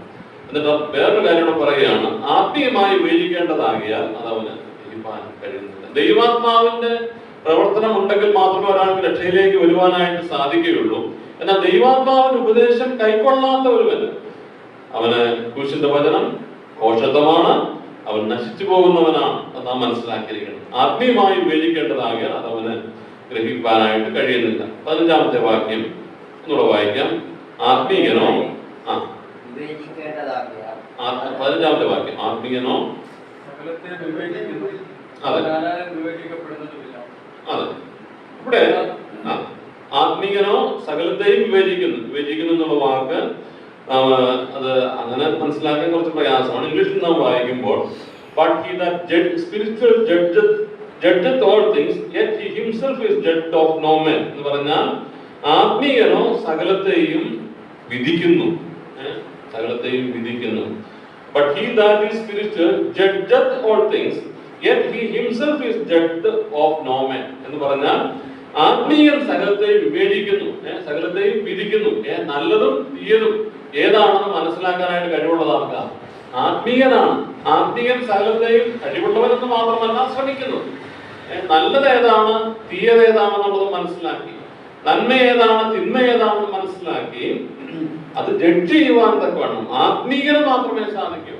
എന്നിട്ട് വേറൊരു കാര്യം പറയുകയാണ്, ആത്മീയമായി ഉപയോഗിക്കേണ്ടതാകിയാൽ അതവന് ഗ്രഹിപ്പാൻ കഴിയുന്നില്ല. ദൈവാത്മാവിന്റെ പ്രവർത്തനം ഉണ്ടെങ്കിൽ മാത്രമേ ഒരാൾക്ക് രക്ഷയിലേക്ക് വരുവാനായിട്ട് സാധിക്കുകയുള്ളൂ. എന്നാൽ ദൈവാത്മാവിന്റെ ഉപദേശം കൈക്കൊള്ളാത്ത ഒരുവന്, അവന് ക്രൂശിന്റെ വചനം പോഷത്വമാണ്, അവൻ നശിച്ചു പോകുന്നവനാണ്. അത് നാം മനസ്സിലാക്കിയിരിക്കണം. ആത്മീയമായി ഉപയോഗിക്കേണ്ടതാകിയാൽ അതവന് ഗ്രഹിക്കാനായിട്ട് കഴിയുന്നില്ല. 15-ാമത്തെ വാക്യം ഒന്നുകൂടെ വായിക്കാം. ആത്മീയനോ 15-ാമത്തെ വാക്യം, ആത്മീയനോ അതെ ഇവിടെ ആത്മീയനോ സകലത്തെയും വിവേചിക്കുന്നു എന്നുള്ള വാക്ക് അത് അങ്ങനെ മനസ്സിലാക്കാൻ കുറച്ച് പ്രയാസമാണ്. ഇംഗ്ലീഷിൽ നാം വായിക്കുമ്പോൾ but he that spiritual judgeth all things, yet he himself is judged of no man. എന്ന് പറഞ്ഞാൽ ആത്മീയനോ സകലത്തെയും വിധിക്കുന്നു, but he that is spiritual judgeth all things, yet he himself is judged of no man. എന്ന് പറഞ്ഞാൽ ആത്മീയൻ സകലത്തെയും വിവേചിക്കുന്നു, സകലത്തെയും വിധിക്കുന്നു. നല്ലതും തീയതും ഏതാണെന്ന് മനസ്സിലാക്കാനായിട്ട് കഴിവുള്ളതാണ് ആത്മീയനാണ്. ആത്മീയൻ സകലത്തെയും കഴിവുള്ളവരെന്ന് മാത്രമല്ല ശ്രമിക്കുന്നു. നല്ലത് ഏതാണ്, തീയത് ഏതാണെന്നുള്ളത് മനസ്സിലാക്കി, നന്മ ഏതാണ്, തിന്മ ഏതാണെന്ന് മനസ്സിലാക്കി അത് ജഡ്ജ് ചെയ്യുവാൻ തക്കവണ്ണം ആത്മീയന് മാത്രമേ സാധിക്കൂ.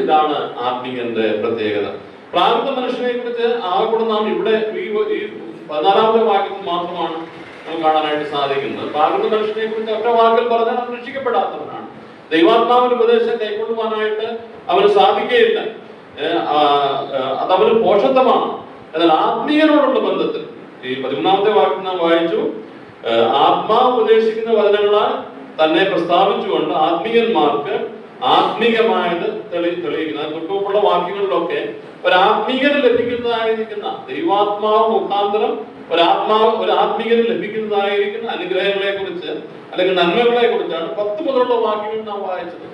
ഇതാണ് ആത്മീയന്റെ പ്രത്യേകത. പ്രാകൃത മനുഷ്യനെ കുറിച്ച് ആകെ നാം ഇവിടെ ഈ 14-ാമത്തെ വാക്യത്തിൽ മാത്രമാണ് നമുക്ക് കാണാനായിട്ട് സാധിക്കുന്നത്. പ്രാകൃത മനുഷ്യനെ കുറിച്ച് ഒറ്റ വാക്കിൽ പറഞ്ഞാൽ അവൻ രക്ഷിക്കപ്പെടാത്തവനാണ്. ദൈവാത്മാവിന്റെ ഉപദേശം കൈക്കൊള്ളുവാനായിട്ട് അവന് സാധിക്കുകയില്ല, അതവന് പോഷത്വമാണ്. എന്നാൽ ആത്മീയനോടുള്ള ബന്ധത്തിൽ ഈ 13-ാമത്തെ വാക്യം നാം വായിച്ചു. ആത്മാവ് ഉപദേശിക്കുന്ന വചനങ്ങളാൽ തന്നെ പ്രസ്താവിച്ചുകൊണ്ട് ആത്മീയന്മാർക്ക് ആത്മീയമായത് തെളിയിക്കുന്ന തൊട്ടുമുള്ള വാക്യങ്ങളിലൊക്കെ ഒരാത്മീയന് ലഭിക്കുന്നതായിരിക്കുന്ന ദൈവാത്മാവ് മുഖാന്തരം ഒരു ആത്മീയന് ലഭിക്കുന്നതായിരിക്കുന്ന അനുഗ്രഹങ്ങളെ കുറിച്ച് അല്ലെങ്കിൽ നന്മകളെ കുറിച്ചാണ് 10 മുതലുള്ള വാക്യങ്ങൾ നാം വായിച്ചത്.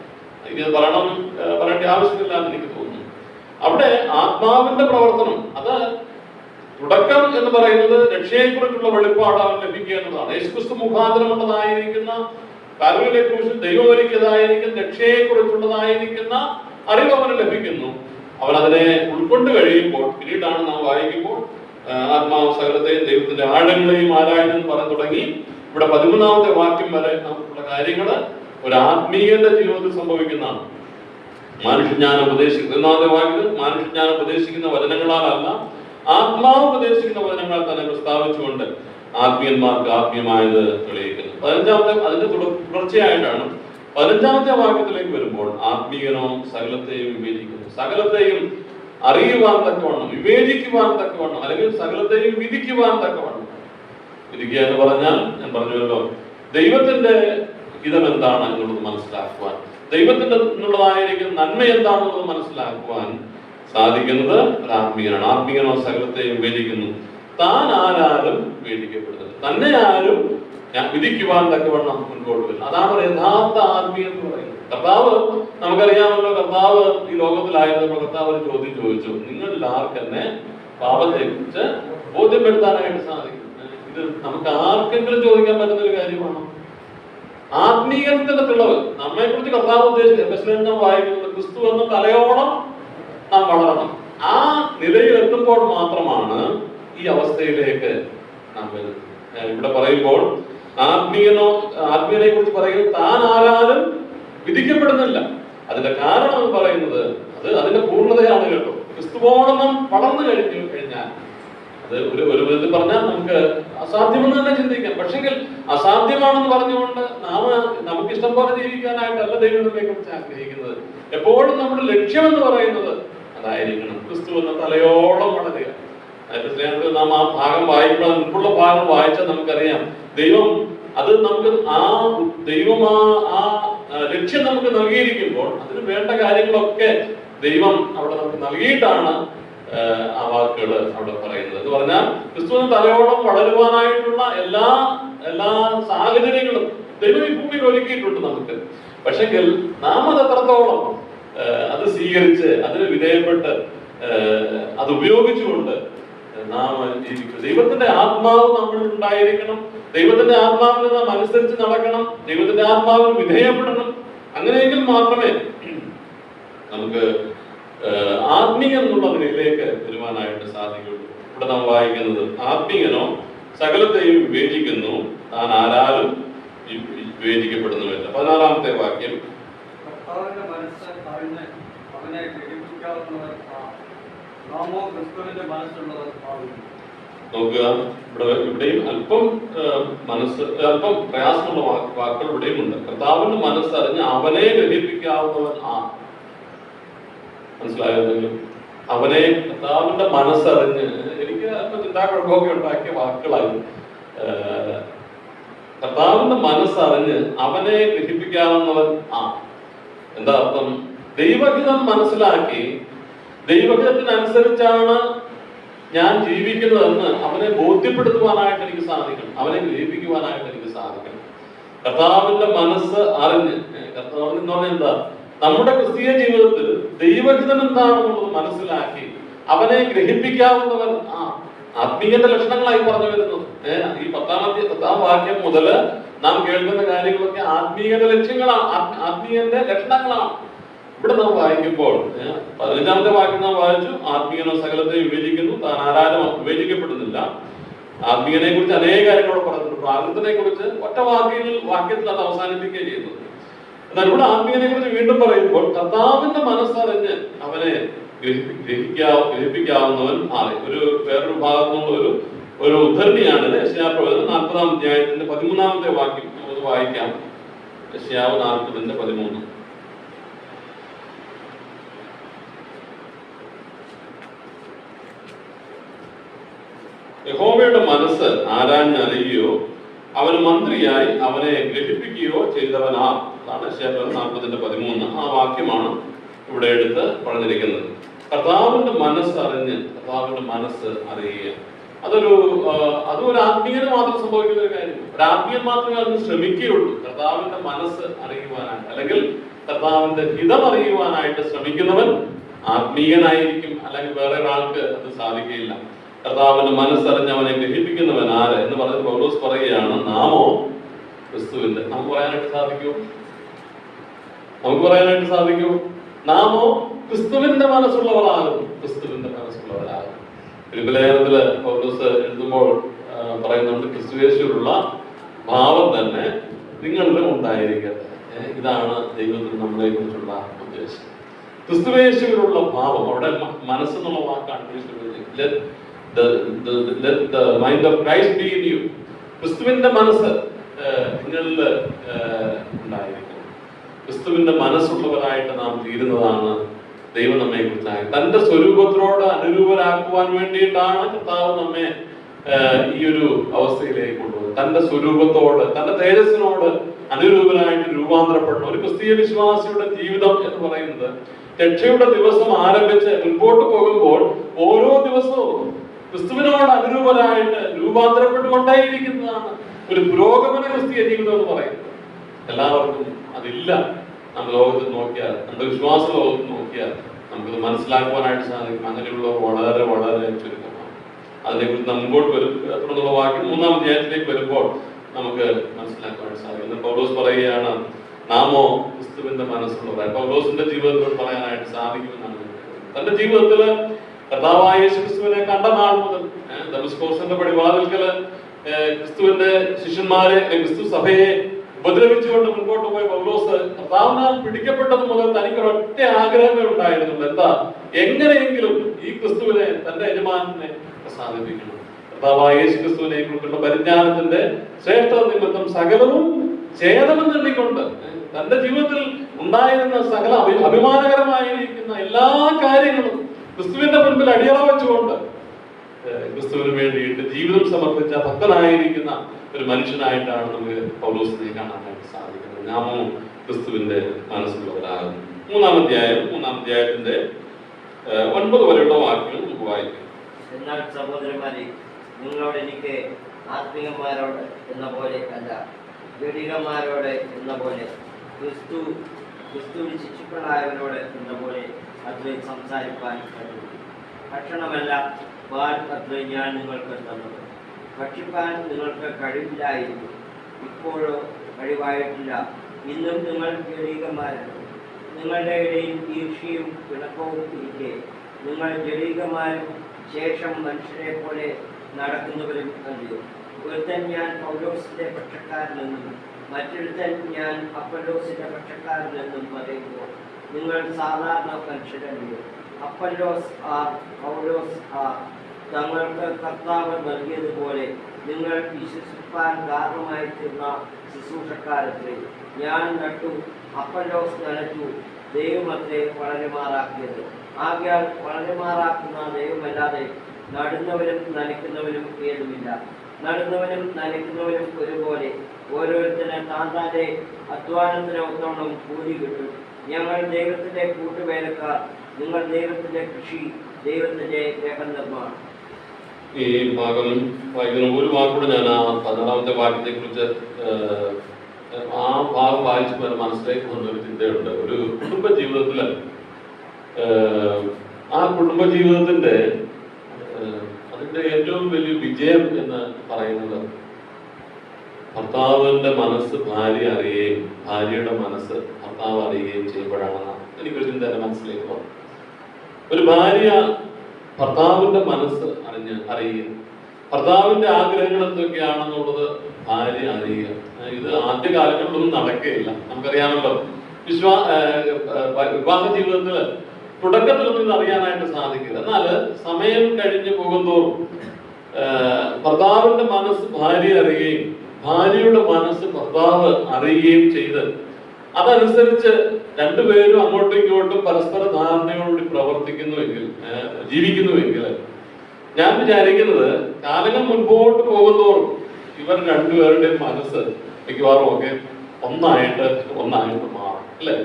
ഇത് പറയേണ്ട ആവശ്യമില്ല എന്ന് എനിക്ക് തോന്നുന്നു. അവിടെ ആത്മാവിന്റെ പ്രവർത്തനം അത് തുടക്കം എന്ന് പറയുന്നത് രക്ഷയെക്കുറിച്ചുള്ള വെളിപ്പാട് അവൻ ലഭിക്കുക എന്നതാണ്. യേശുക്രിസ്തു മുഖാന്തരമുള്ളതായിരിക്കുന്ന കാൽവരിയിലെ ക്രൂശിൽ ദൈവം ഒരുക്കിയതായിരിക്കുന്ന രക്ഷയെക്കുറിച്ചുള്ളതായിരിക്കുന്ന അറിവ് അവന് ലഭിക്കുന്നു. അവൻ അതിനെ ഉൾക്കൊണ്ട് കഴിയുമ്പോൾ പിന്നീടാണ് നാം വായിക്കുമ്പോൾ ആത്മാവ് സകലത്തെയും ദൈവത്തിന്റെ ആഴങ്ങളെയും ആരായെന്ന് പറഞ്ഞു തുടങ്ങി ഇവിടെ 13ാമത്തെ വാക്യം വരെ നമുക്കുള്ള കാര്യങ്ങള് ഒരു ആത്മീയന്റെ ജീവിതത്തിൽ സംഭവിക്കുന്നതാണ്. മനുഷ്യജ്ഞാനം ഉപദേശിക്കുന്ന 13ാമത്തെ വാക്യത്തിൽ മനുഷ്യജ്ഞാനം ഉപദേശിക്കുന്ന വചനങ്ങളാലല്ല, ആത്മാവ് ഉപദേശിക്കുന്ന വചനങ്ങളാൽ തന്നെ പ്രസ്താവിച്ചുകൊണ്ട് ആത്മീയന്മാർക്ക് ആത്മീയമായത് തെളിയിക്കുന്നു. 15ാമത്തെ അതിന്റെ തുടർച്ചയായിട്ടാണ് 15ാമത്തെ വാക്യത്തിലേക്ക് വരുമ്പോൾ ആത്മീയനോ സകലത്തെയും വിവേചിക്കുന്നു. സകലത്തെയും അറിയുവാൻ തക്കവണ്ണം, വിവേചിക്കുവാൻ തക്കവണ്ണം, അല്ലെങ്കിൽ സകലത്തെയും വിധിക്കുവാൻ തക്കവണ്ണം. വിധിക്കുക എന്ന് പറഞ്ഞാൽ ഞാൻ പറഞ്ഞുവല്ലോ, ദൈവത്തിന്റെ ഹിതം എന്താണ് എന്നുള്ളത് മനസ്സിലാക്കുവാൻ, ദൈവത്തിന്റെ എന്നുള്ളതായിരിക്കും നന്മ എന്താണെന്നുള്ളത് മനസ്സിലാക്കുവാൻ സാധിക്കുന്നത് ഒരു ആത്മീയനാണ്. ആത്മീയനോ സകലത്തെയും വിവേചിക്കുന്നു, താൻ ആരാലും വിവേചിക്കപ്പെടുന്നത്, തന്നെ ആരും വിധിക്കുവാൻ തക്കവണ്ണം മുൻപോട്ട് വരും. അതാണ് ഒരു യഥാർത്ഥ ആത്മീയം എന്ന് പറയുന്നത്. കർത്താവ് നമുക്കറിയാമല്ലോ, കർത്താവ് ഈ ലോകത്തിലായിരുന്നപ്പോൾ കർത്താവ് ഒരു ചോദ്യം ചോദിച്ചു, നിങ്ങളിൽ ആർക്കെന്നെ പാപത്തെ കുറിച്ച് ബോധ്യപ്പെടുത്താനായിട്ട് സാധിക്കും? ഇത് നമുക്ക് ആർക്കെങ്കിലും ചോദിക്കാൻ പറ്റുന്ന ഒരു കാര്യമാണ്. ആത്മീയത്തിന്റെ തെളിവ് നമ്മെ കുറിച്ച് കർത്താവ് ഉദ്ദേശിക്കുന്നത് നാം വായിക്കുന്നത് ക്രിസ്തു എന്ന തലയോളം നാം വളരണം. ആ നിലയിൽ എത്തുമ്പോൾ മാത്രമാണ് ഈ അവസ്ഥയിലേക്ക് നാം വരുന്നത്. ഇവിടെ പറയുമ്പോൾ ആത്മീയനെ കുറിച്ച് പറയുന്നത് താൻ ആരാലും വിധിക്കപ്പെടുന്നില്ല. അതിന്റെ കാരണം എന്ന് പറയുന്നത് അത് അതിന്റെ പൂർണ്ണതയാണ് കേട്ടോ. ക്രിസ്തുവോളം നാം വളർന്നു കഴിഞ്ഞാൽ അത് ഒരു വിധത്തിൽ പറഞ്ഞാൽ നമുക്ക് അസാധ്യമെന്ന് തന്നെ ചിന്തിക്കാം. പക്ഷെങ്കിൽ അസാധ്യമാണെന്ന് പറഞ്ഞുകൊണ്ട് നമുക്ക് ഇഷ്ടം പോലെ ജീവിക്കാനായിട്ടല്ല ദൈവം നമ്മെ കുറിച്ച് ആഗ്രഹിക്കുന്നത്. എപ്പോഴും നമ്മുടെ ലക്ഷ്യം എന്ന് പറയുന്നത് അതായിരിക്കണം, ക്രിസ്തു എന്ന തലയോളം വളരുക. നാം ആ ഭാഗം വായിക്കുമ്പോൾ മുൻപുള്ള ഭാഗം വായിച്ചാൽ നമുക്കറിയാം, ദൈവം അത് നമുക്ക് ദൈവം ആ ലക്ഷ്യം നമുക്ക് നൽകിയിരിക്കുമ്പോൾ അതിന് വേണ്ട കാര്യങ്ങളൊക്കെ ദൈവം അവിടെ നമുക്ക് നൽകിയിട്ടാണ് ആ വാക്കുകൾ അവിടെ പറയുന്നത്. എന്ന് പറഞ്ഞാൽ ക്രിസ്തുവിന് തലയോളം വളരുവാനായിട്ടുള്ള എല്ലാ സാഹചര്യങ്ങളും ദൈവം ഈ ഭൂമിയിൽ ഒരുക്കിയിട്ടുണ്ട് നമുക്ക്. പക്ഷെങ്കിൽ നാം അത് എത്രത്തോളം അത് സ്വീകരിച്ച് അതിന് വിധേയപ്പെട്ട് അത് ഉപയോഗിച്ചുകൊണ്ട് നാം ജീവിക്കും. ദൈവത്തിന്റെ ആത്മാവ് നമ്മളിൽ ഉണ്ടായിരിക്കണം. ദൈവത്തിന്റെ ആത്മാവിനെ നാം അനുസരിച്ച് നടക്കണം. ദൈവത്തിന്റെ ആത്മാവിന് വിധേയപ്പെടണം. അങ്ങനെയെങ്കിൽ മാത്രമേ നമുക്ക് ആത്മീയൻ എന്നുള്ള നിലയിലേക്ക് വരുവാനായിട്ട് സാധിക്കുള്ളൂ. ഇവിടെ നാം വായിക്കുന്നത് ആത്മീയനോ സകലത്തെയും വിവേചിക്കുന്നു, താൻ ആരാലും വിവേചിക്കപ്പെടുന്നുമില്ല. 16ാമത്തെ വാക്യം, നോക്കുക. ഇവിടെയും അല്പം പ്രയാസമുള്ള വാക്കുകൾ ഇവിടെയും ഉണ്ട്. കർത്താവിന്റെ മനസ്സറിഞ്ഞ് അവനെ ഗ്രഹിപ്പിക്കാവുന്നവൻ മനസ്സിലായെങ്കിലും അവനെ കർത്താവിന്റെ മനസ്സറിഞ്ഞ്, എനിക്ക് അല്പം ചിന്താക്കുഴപ്പമൊക്കെ ഉണ്ടാക്കിയ വാക്കുകളായി. കർത്താവിന്റെ മനസ്സറിഞ്ഞ് അവനെ ഗ്രഹിപ്പിക്കാവുന്നവൻ എന്താ അർത്ഥം? ദൈവഹിതം മനസ്സിലാക്കി ദൈവഹിതത്തിനനുസരിച്ചാണ് ഞാൻ ജീവിക്കുന്നതെന്ന് അവനെ ബോധ്യപ്പെടുത്തുവാനായിട്ട് എനിക്ക് സാധിക്കണം, അവനെ ഗ്രഹിപ്പിക്കുവാനായിട്ട് എനിക്ക് സാധിക്കണം. കർത്താവിന്റെ മനസ്സ് അറിഞ്ഞ്, കർത്താവിന് എന്ന് പറഞ്ഞാൽ എന്താ, നമ്മുടെ ക്രിസ്തീയ ജീവിതത്തിൽ ദൈവഹിതം എന്താണെന്നുള്ളത് മനസ്സിലാക്കി അവനെ ഗ്രഹിപ്പിക്കാവുന്നവൻ ആത്മീയന്റെ ലക്ഷണങ്ങളായി പറഞ്ഞു വരുന്നത്. ഈ 10ാം വാക്യം മുതൽ നാം കേൾക്കുന്ന കാര്യങ്ങളൊക്കെ ആത്മീയന്റെ ലക്ഷ്യങ്ങളാണ്, ആത്മീയന്റെ ലക്ഷണങ്ങളാണ്. ഇവിടെ നാം വായിക്കുമ്പോൾ 15ാമത്തെ വാക്യം നാം വായിച്ചു, ആത്മീയനോ സകലത്തെ വിവേചിക്കുന്നു, താൻ ആരാലും വിവേചിക്കപ്പെടുന്നില്ല. ആത്മീയനെ കുറിച്ച് അനേക കാര്യങ്ങളോട് പറഞ്ഞിട്ടുണ്ട്. പ്രാകൃതനെ കുറിച്ച് ഒറ്റ വാക്യത്തിൽ അത് അവസാനിപ്പിക്കുകയും ചെയ്യുന്നത്. എന്നാൽ ഇവിടെ ആത്മീയനെ കുറിച്ച് വീണ്ടും പറയുമ്പോൾ കർത്താവിന്റെ മനസ്സറിഞ്ഞ് അവനെ ഗ്രഹിപ്പിക്കാവുന്നവൻ വേറൊരു ഭാഗത്തുനിന്നുള്ള ഒരു ഉദ്ധരണിയാണ് യെശയ്യാപ്രവചനം 40ാം അധ്യായത്തിന്റെ 13ാമത്തെ വാക്യം നമുക്ക് വായിക്കാം. യെശയ്യാവ് 40:13. യഹോവയുടെ മനസ്സ് ആരാഞ്ഞറിയുകയോ അവന് മന്ത്രിയായി അവനെ ഗ്രഹിപ്പിക്കുകയോ ചെയ്തവനാ. അതാണ് യെശയ്യാവ് 40:13. ആ വാക്യമാണ് ഇവിടെ എടുത്ത് പറഞ്ഞിരിക്കുന്നത്. കർത്താവിന്റെ മനസ്സറിഞ്ഞ്, കർത്താവിന്റെ മനസ്സ് അറിയുക, അതൊരു ആത്മീയന് മാത്രം സംഭവിക്കുന്ന ഒരു കാര്യം. ഒരു ആത്മീയൻ മാത്രമേ അതിന് ശ്രമിക്കുകയുള്ളൂ. കർത്താവിന്റെ മനസ്സ് അറിയുവാനായിട്ട്, അല്ലെങ്കിൽ കർത്താവിന്റെ ഹിതം അറിയുവാനായിട്ട് ശ്രമിക്കുന്നവൻ ആത്മീയനായിരിക്കും. അല്ലെങ്കിൽ വേറെ ഒരാൾക്ക് അത് സാധിക്കുകയില്ല. കർത്താവിന്റെ മനസ്സറിഞ്ഞ് അവനെ ഗ്രഹിപ്പിക്കുന്നവൻ ആര് എന്ന് പറഞ്ഞ് പൗലോസ് പറയുകയാണ്, നാമോ ക്രിസ്തുവിന്റെ. നമുക്ക് പറയാനായിട്ട് സാധിക്കൂ നാമോ ക്രിസ്തുവിന്റെ മനസ്സുള്ളവരാകും. ക്രിസ്തുവിന്റെ മനസ്സുള്ളവരാകും. ഫിലിപ്പിലേഖനത്തില് പൗലോസ് എഴുതുമ്പോൾ പറയുന്നുണ്ട്, ക്രിസ്തുയേശുവിലുള്ള ഭാവം തന്നെ നിങ്ങളിലും ഉണ്ടായിരിക്കട്ടെ. ഇതാണ് ദൈവത്തിന് നമ്മളെ കുറിച്ചുള്ള ഉദ്ദേശം. ക്രിസ്തുയേശുവിലുള്ള ഭാവം, അവിടെ മനസ്സെന്നുള്ള വാക്കാണ് mind of Christ be in you. ക്രിസ്തുവിന്റെ മനസ്സ് നിങ്ങളിൽ ഉണ്ടായിരിക്കും. ക്രിസ്തുവിന്റെ മനസ്സുള്ളവരായിട്ട് നാം തീരുന്നതാണ് ദൈവം നമ്മെ കുറിച്ചായി തന്റെ സ്വരൂപത്തിനോട് അനുരൂപരാക്കുവാൻ വേണ്ടിയിട്ടാണ് കർത്താവ് നമ്മെ ഈ ഒരു അവസ്ഥയിലേക്ക് കൊണ്ടുപോകുന്നത്. തന്റെ സ്വരൂപത്തോട്, തന്റെ തേജസ്സിനോട് അനുരൂപനായിട്ട് രൂപാന്തരപ്പെടണം. ഒരു ക്രിസ്തീയ വിശ്വാസിയുടെ ജീവിതം എന്ന് പറയുന്നത് രക്ഷയുടെ ദിവസം ആരംഭിച്ച് മുൻപോട്ട് പോകുമ്പോൾ ഓരോ ദിവസവും ക്രിസ്തുവിനോട് അനുരൂപരായിട്ട് രൂപാന്തരപ്പെട്ടുകൊണ്ടേയിരിക്കുന്നതാണ് ഒരു പുരോഗമന ക്രിസ്തീയ ജീവിതം എന്ന് പറയുന്നത്. എല്ലാവർക്കും അതില്ല. നമ്മൾ ലോകത്തിൽ നോക്കിയാൽ, നമ്മുടെ വിശ്വാസ ലോകത്തിൽ നോക്കിയാൽ നമുക്കത് മനസ്സിലാക്കുവാനായിട്ട് സാധിക്കും. അങ്ങനെയുള്ളവർ വളരെ വളരെ ചുരുക്കമാണ്. അതിനെക്കുറിച്ച് മുമ്പോട്ട് വരും. തുടർന്നുള്ള വാക്യം 3-ാം അധ്യായത്തിലേക്ക് വരുമ്പോൾ നമുക്ക് മനസ്സിലാക്കുവാനായിട്ട് സാധിക്കും. പൗലോസ് പറയുകയാണ്, നാമോ ക്രിസ്തുവിന്റെ മനസ്സുള്ളവരായി. പൗലോസിന്റെ ജീവിതത്തിൽ പറയാനായിട്ട് സാധിക്കുമെന്നാണ്. തന്റെ ജീവിതത്തില് കർത്താവായ യേശു ക്രിസ്തുവിനെ കണ്ട നാൾ മുതൽ ദമസ്കോസിന്റെ പടിവാതിൽക്കല് ക്രിസ്തുവിന്റെ ശിഷ്യന്മാരെ, ക്രിസ്തു സഭയെ ഉപദ്രവിച്ചുകൊണ്ട് മുൻപോട്ട് പോയ പൗലോസ് കർത്താവിനാൽ പിടിക്കപ്പെട്ടത് മുതൽ തനിക്കൊരൊറ്റ ആഗ്രഹമേ ഉണ്ടായിരുന്നുള്ളൂ. എന്താ? എങ്ങനെയെങ്കിലും ഈ ക്രിസ്തുവിനെ, തന്റെ യജമാനെ പ്രസാദിപ്പിക്കണം. കർത്താവായ യേശു ക്രിസ്തുവിനെ കുറിച്ചുള്ള പരിജ്ഞാനത്തിന്റെ ശ്രേഷ്ഠത നിമിത്തം സകലവും ഛേദമെന്ന് എണ്ണിക്കൊണ്ട് തന്റെ ജീവിതത്തിൽ ഉണ്ടായിരുന്ന സകല അഭിമാനകരമായിരിക്കുന്ന എല്ലാ കാര്യങ്ങളും ക്രിസ്തുവിന്റെ മുൻപിൽ അടിയറ വെച്ചുകൊണ്ട് ക്രിസ്തുവിന് വേണ്ടിയിട്ട് ജീവിതം സമർപ്പിച്ച ഭക്തനായിരിക്കുന്ന ഒരു മനുഷ്യനായിട്ടാണ് നമുക്ക് പൗലോസിനെ കാണാനായിട്ട് സാധിക്കുന്നത്. നാമോ ക്രിസ്തുവിന്റെ മനസ്സുള്ളവരാകും. 3-ാം അധ്യായത്തിന്റെ 9 വരെയുള്ള വാക്യങ്ങൾ നമുക്ക് വായിക്കാം. എന്നാൽ സഹോദരന്മാരെ, നിങ്ങളോട് എനിക്ക് ആത്മീയന്മാരോട് എന്ന പോലെ അല്ല, ജഡികന്മാരോട് എന്ന പോലെ, ക്രിസ്തുവിന് ശിശുക്കളായവരോട് എന്ന പോലെ അത്രയും സംസാരിപ്പാൻ കഴിയും. ഭക്ഷണമല്ല, പാൽ അത്ര ഞാൻ നിങ്ങൾക്ക് തന്നത്. ഭക്ഷിപ്പാൻ നിങ്ങൾക്ക് കഴിവില്ലായിരുന്നു, ഇപ്പോഴോ കഴിവായിട്ടില്ല. ഇന്നും നിങ്ങൾ ജഡീകന്മാരാണ്. നിങ്ങളുടെ ഇടയിൽ ഈർഷ്യയും പിണക്കവും ഇരിക്കെ നിങ്ങൾ ജഡീകന്മാരും ശേഷം മനുഷ്യരെ പോലെ നടക്കുന്നവരും കണ്ടു. ഒരുത്തൻ ഞാൻ പൗലോസിന്റെ പക്ഷക്കാരനെന്നും മറ്റൊരുത്തൻ ഞാൻ അപ്പൊല്ലോസിന്റെ പക്ഷക്കാരനെന്നും പറയുമ്പോൾ നിങ്ങൾ സാധാരണ മനുഷ്യരല്ലോ. അപ്പൊല്ലോസ് ആർ, പൗലോസ് ആർ. തങ്ങൾക്ക് കർത്താവ് നൽകിയതുപോലെ നിങ്ങൾ വിശ്വസിപ്പാൻ കാരണമായി തീർന്ന ശുശ്രൂഷക്കാരത്തെ. ഞാൻ നട്ടു, അപ്പൊല്ലോസ് നനച്ചു, ദൈവമത്രേ വളരുമാറാക്കിയത്. ആകയാൽ വളരുമാറാക്കുന്ന ദൈവമല്ലാതെ നടുന്നവനും നനയ്ക്കുന്നവനും ഏതുമില്ല. നടുന്നവനും നനയ്ക്കുന്നവനും ഒരുപോലെ ഓരോരുത്തരും താന്താന്റെ അധ്വാനത്തിന് ഒന്നോണം കൂലി കിട്ടും. ഞങ്ങൾ ദൈവത്തിന്റെ കൂട്ടുവേലക്കാർ, നിങ്ങൾ ദൈവത്തിന്റെ കൃഷി, ദൈവത്തിന്റെ ഗ്രഹനിർമ്മാണം. ഈ ഭാഗം വായിക്കുന്ന ഒരു വാക്കുകൂടെ ഞാൻ ആ 16-ാമത്തെ വാക്യത്തെ കുറിച്ച് ആ ഭാഗം വായിച്ചപ്പോൾ മനസ്സിലേക്ക് വന്നൊരു ചിന്തയുണ്ട്. ഒരു കുടുംബ ജീവിതത്തില് ആ കുടുംബ ജീവിതത്തിന്റെ അതിന്റെ ഏറ്റവും വലിയ വിജയം എന്ന് പറയുന്നത് ഭർത്താവിന്റെ മനസ്സ് ഭാര്യ അറിയുകയും ഭാര്യയുടെ മനസ്സ് ഭർത്താവ് അറിയുകയും ചെയ്യുമ്പോഴാണെന്നാണ് എനിക്കൊരു ചിന്ത എന്റെ മനസ്സിലേക്ക് വന്നു. ഒരു ഭാര്യ ഭർത്താവിന്റെ മനസ്സ് അറിയുക, ഭർത്താവിന്റെ ആഗ്രഹങ്ങൾ എന്തൊക്കെയാണെന്നുള്ളത് ഭാര്യ അറിയുക. ഇത് ആദ്യകാലങ്ങളിലൊന്നും നടക്കുകയില്ല. നമുക്കറിയാമല്ലോ, വിവാഹ ജീവിതത്തിൽ തുടക്കത്തിലൊന്നും ഇത് അറിയാനായിട്ട് സാധിക്കില്ല. എന്നാൽ സമയം കഴിഞ്ഞു പോകുന്തോറും ഭർത്താവിന്റെ മനസ്സ് ഭാര്യ അറിയുകയും ഭാര്യയുടെ മനസ്സ് ഭർത്താവ് അറിയുകയും ചെയ്ത് അതനുസരിച്ച് രണ്ടുപേരും അങ്ങോട്ടും ഇങ്ങോട്ടും പരസ്പര ധാരണയോടുകൂടി പ്രവർത്തിക്കുന്നുവെങ്കിൽ, ജീവിക്കുന്നുവെങ്കിൽ, ഞാൻ വിചാരിക്കുന്നത് കാലങ്ങൾ മുൻപോട്ട് പോകുന്നതോറും ഇവർ രണ്ടുപേരുടെയും മനസ്സ് മിക്കവാറും ഒക്കെ ഒന്നായിട്ട് മാറും, അല്ലെ?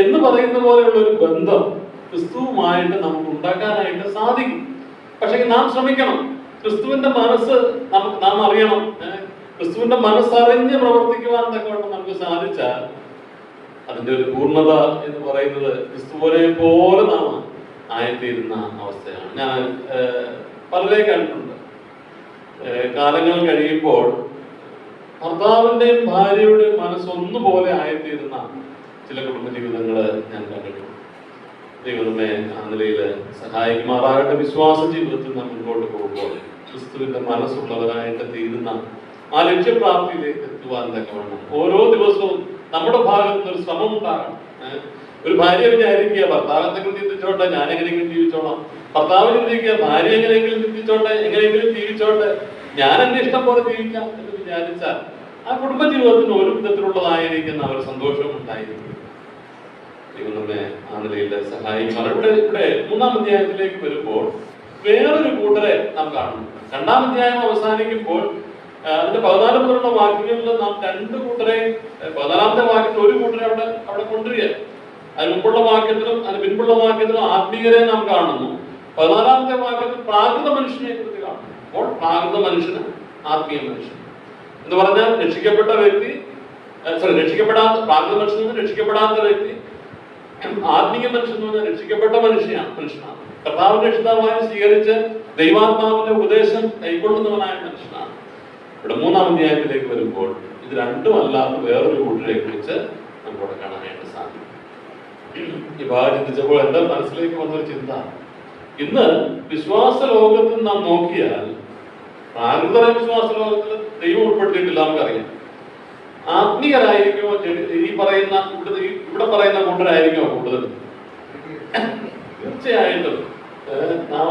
എന്ന് പറയുന്ന പോലെയുള്ള ഒരു ബന്ധം ക്രിസ്തുവുമായിട്ട് നമുക്ക് ഉണ്ടാക്കാനായിട്ട് സാധിക്കും. പക്ഷെ നാം ശ്രമിക്കണം. ക്രിസ്തുവിന്റെ മനസ്സ് നാം അറിയണം. ക്രിസ്തുവിന്റെ മനസ്സറിഞ്ഞ് പ്രവർത്തിക്കുവാൻ തക്കവണ്ണം നമുക്ക് സാധിച്ചാൽ അതിന്റെ ഒരു പൂർണ്ണത എന്ന് പറയുന്നത് ക്രിസ്തുവിനെ പോലെ നാം ആയിത്തീരുന്ന അവസ്ഥയാണ്. ഞാൻ പലരെ കണ്ടിട്ടുണ്ട്. കാലങ്ങൾ കഴിയുമ്പോൾ ഭർത്താവിന്റെയും ഭാര്യയുടെയും മനസ്സൊന്നുപോലെ ആയിത്തീരുന്ന ചില കുടുംബജീവിതങ്ങള് ഞാൻ കണ്ടിട്ടുണ്ട്. ദൈവമേ ആ നിലയിൽ സഹായിക്കുമാറാകട്ടെ. വിശ്വാസ ജീവിതത്തിൽ നാം മുൻപോട്ട് പോകുമ്പോൾ ക്രിസ്തുവിന്റെ മനസ്സുള്ളവരായിട്ട് തീരുന്ന ആ ലക്ഷ്യപ്രാപ്തിയിലേക്ക് എത്തുവാൻ തക്കവണ്ണം ഓരോ ദിവസവും നമ്മുടെ ഭാഗത്ത് നിന്ന് ഒരു ശ്രമം ഉണ്ടാകണം. ഒരു ഭാര്യ വിചാരിക്കുക ഭർത്താവ് എന്തെങ്കിലും ചിന്തിച്ചോട്ടെ, ഞാൻ എങ്ങനെയെങ്കിലും ജീവിച്ചോളാം. ഭർത്താവ് ചിന്തിക്കുക ഭാര്യ എങ്ങനെയെങ്കിലും ചിന്തിച്ചോട്ടെ, എങ്ങനെയെങ്കിലും ജീവിച്ചോട്ടെ, ഞാൻ എന്റെ ഇഷ്ടം പോലെ ജീവിക്കാം എന്ന് വിചാരിച്ചാൽ ആ കുടുംബജീവിതത്തിന് ഒരു വിധത്തിലുള്ളതായിരിക്കുന്ന ഒരു സന്തോഷവും ഉണ്ടായിരിക്കും. ദൈവം നമ്മെ ആ നിലയിൽ സഹായിക്കും. ഇവിടെ 3-ാം അധ്യായത്തിലേക്ക് വരുമ്പോൾ വേറൊരു കൂട്ടരെ നാം കാണുന്നു. 2-ാം അധ്യായം അവസാനിക്കുമ്പോൾ അതിന്റെ 14 മുതലുള്ള വാക്യങ്ങളിൽ നാം 2 കൂട്ടരെ, 14-ാമത്തെ വാക്യത്തിൽ ഒരു കൂട്ടരെ അവിടെ കൊണ്ടുവരിക. അതിന് മുമ്പുള്ള വാക്യത്തിലും അതിന് പിൻപുള്ള വാക്യത്തിലും ആത്മീയരെ നാം കാണുന്നു. 14-ാമത്തെ വാക്യത്തിൽ പ്രാകൃത മനുഷ്യനെ കുറിച്ച് കാണുന്നു. അപ്പോൾ പ്രാകൃത മനുഷ്യന് ആത്മീയ മനുഷ്യൻ എന്ന് പറഞ്ഞാൽ രക്ഷിക്കപ്പെട്ട വ്യക്തി, പ്രാകൃത മനുഷ്യൻ രക്ഷിക്കപ്പെടാത്ത വ്യക്തി, ആത്മീയ മനുഷ്യൻ എന്ന് പറഞ്ഞാൽ രക്ഷിക്കപ്പെട്ട മനുഷ്യനാണ്. കർത്താവിന്റെ രക്ഷിതാവായി സ്വീകരിച്ച് ദൈവാത്മാവിന്റെ ഉപദേശം കൈക്കൊള്ളുന്നവനായ മനുഷ്യനാണ്. ഇവിടെ 3-ാം അധ്യായത്തിലേക്ക് വരുമ്പോൾ ഇത് രണ്ടും അല്ലാത്ത വേറൊരു കൂട്ടരെ കുറിച്ച് നമുക്കിവിടെ കാണാനായിട്ട് സാധിക്കും. ഈ ഭാഗം ചിന്തിച്ചപ്പോൾ എന്റെ മനസ്സിലേക്ക് വന്നൊരു ചിന്ത, ഇന്ന് വിശ്വാസ ലോകത്തിൽ നാം നോക്കിയാൽ പ്രാകൃത വിശ്വാസ ലോകത്തിൽ ദൈവം ഉൾപ്പെടുത്തിയിട്ടില്ല, നമുക്കറിയാം. ആത്മീയരായിരിക്കുമോ ഈ പറയുന്ന ഇവിടെ പറയുന്ന കൂട്ടരായിരിക്കുമോ കൂടുതൽ? തീർച്ചയായിട്ടും നാം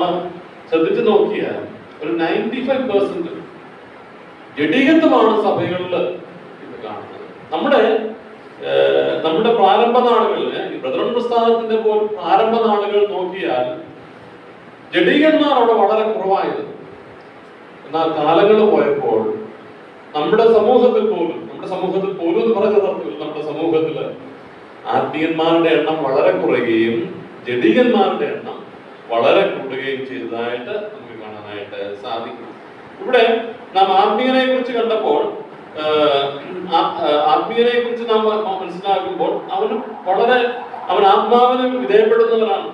ശ്രദ്ധിച്ചു നോക്കിയാൽ ഒരു 95% ജഡീകത്വമാണ് സഭകളിൽ ഇത് കാണുന്നത്. നമ്മുടെ പ്രാരംഭ നാളുകളിൽ ബ്രദറൻ പ്രസ്ഥാനത്തിന്റെ പോലും പ്രാരംഭ നാളുകൾ നോക്കിയാൽ ജഡീകന്മാർ അവിടെ വളരെ കുറവായിരുന്നു. എന്നാൽ കാലങ്ങൾ പോയപ്പോൾ നമ്മുടെ സമൂഹത്തിൽ പോലും എന്ന് പറഞ്ഞതർത്ഥത്തിൽ നമ്മുടെ സമൂഹത്തില് ആത്മീയന്മാരുടെ എണ്ണം വളരെ കുറയുകയും ജഡീകന്മാരുടെ എണ്ണം വളരെ കൂടുകയും ചെയ്തതായിട്ട് നമുക്ക് കാണാനായിട്ട് സാധിക്കും. ഇവിടെ നാം ആത്മീയനെ കുറിച്ച് കണ്ടപ്പോൾ ആത്മീയനെ കുറിച്ച് നാം മനസ്സിലാക്കുമ്പോൾ അവൻ ആത്മാവിന് വിധേയപ്പെടുന്നവരാണ്,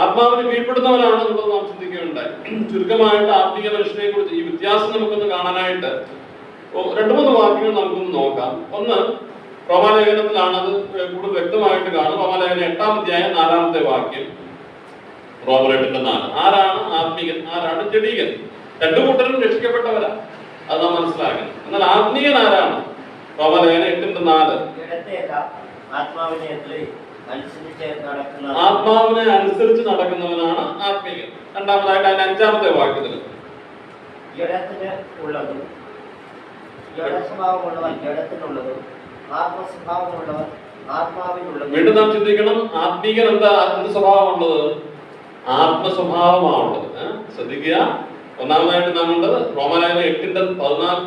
ആത്മാവിന് കീഴ്പ്പെടുന്നവരാണെന്നുള്ളത് നാം ചിന്തിക്കുകയുണ്ടായി. ചുരുക്കമായിട്ട് ആത്മീയ മനുഷ്യനെ കുറിച്ച് ഈ വ്യത്യാസം നമുക്കൊന്ന് കാണാനായിട്ട് 2-3 വാക്യങ്ങൾ നമുക്കൊന്ന് നോക്കാം. ഒന്ന് റോമാലേഖനത്തിലാണ്, അത് കൂടുതൽ വ്യക്തമായിട്ട് കാണും. റോമാലേഖനം 8-ാം അധ്യായം 4-ാമത്തെ വാക്യം. റോമർ 8:4. ആരാണ് ആത്മീയൻ, ആരാണ് ജഡീകൻ? 2 കൂട്ടരും രക്ഷിക്കപ്പെട്ടവരാ, അത് നാം മനസ്സിലാക്കണം. എന്നാൽ ആത്മീയൻ ആരാണ്? റോമാലേഖനം 8:4. ആത്മാവിനെ അനുസരിച്ച് നടക്കുന്നവനാണ് ആത്മീയൻ. രണ്ടാമതായിട്ട് അതിന്റെ 5-ാമത്തെ വാക്യത്തിൽ വീണ്ടും നാം ചിന്തിക്കണം, ആത്മീയൻ എന്ത് സ്വഭാവമുള്ളത്? ആത്മസ്വഭാവമാണുള്ളത്. ശ്രദ്ധിക്കുക. ഒന്നാമതായിട്ട് നാം കണ്ടത് റോമാലേഖനം 8:4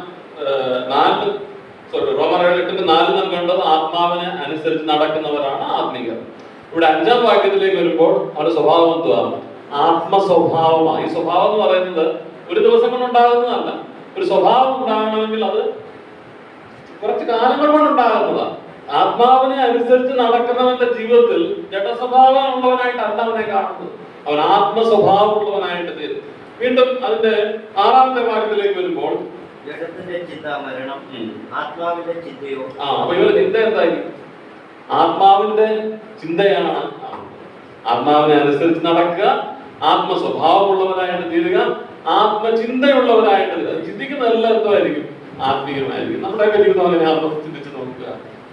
നാം കണ്ടത് ആത്മാവിനെ അനുസരിച്ച് നടക്കുന്നവരാണ് ആത്മീയർ. ഇവിടെ 5-ാം വാക്യത്തിലേക്ക് വരുമ്പോൾ അവരുടെ സ്വഭാവം എന്തുവാണ്? ആത്മസ്വഭാവമാണ്. ഈ സ്വഭാവം എന്ന് പറയുന്നത് ഒരു ദിവസം കൊണ്ടുണ്ടാകുന്നതല്ല. ഒരു സ്വഭാവം ഉണ്ടാകണമെങ്കിൽ അത് കുറച്ച് കാലങ്ങൾ കൊണ്ടുണ്ടാകുന്നതാണ്. ആത്മാവിനെ അനുസരിച്ച് നടക്കുന്നവന്റെ ജീവിതത്തിൽ ജഡസ്വഭാവം ഉള്ളവനായിട്ടല്ല അവനെ കാണുന്നത്, അവൻ ആത്മസ്വഭാവമുള്ളവനായിട്ട് തീരും. വീണ്ടും അതിന്റെ 6-ാമത്തെ വാക്യത്തിലേക്ക് വരുമ്പോൾ അപ്പൊ ഇവരുടെ ചിന്ത എന്തായിരിക്കും? ആത്മാവിന്റെ ചിന്തയാണ്. ആത്മാവിനെ അനുസരിച്ച് നടക്കുക, ആത്മസ്വഭാവമുള്ളവരായിട്ട് തീരുക, ആത്മചിന്തയുള്ളവരായിട്ട് തീരുക. ചിന്തിക്കുന്നതെല്ലാം എന്തായിരിക്കും? ആത്മീയമായിരിക്കും. നമ്മുടെ ജീവിതം അങ്ങനെ ചിന്തിച്ച് നോക്കുക.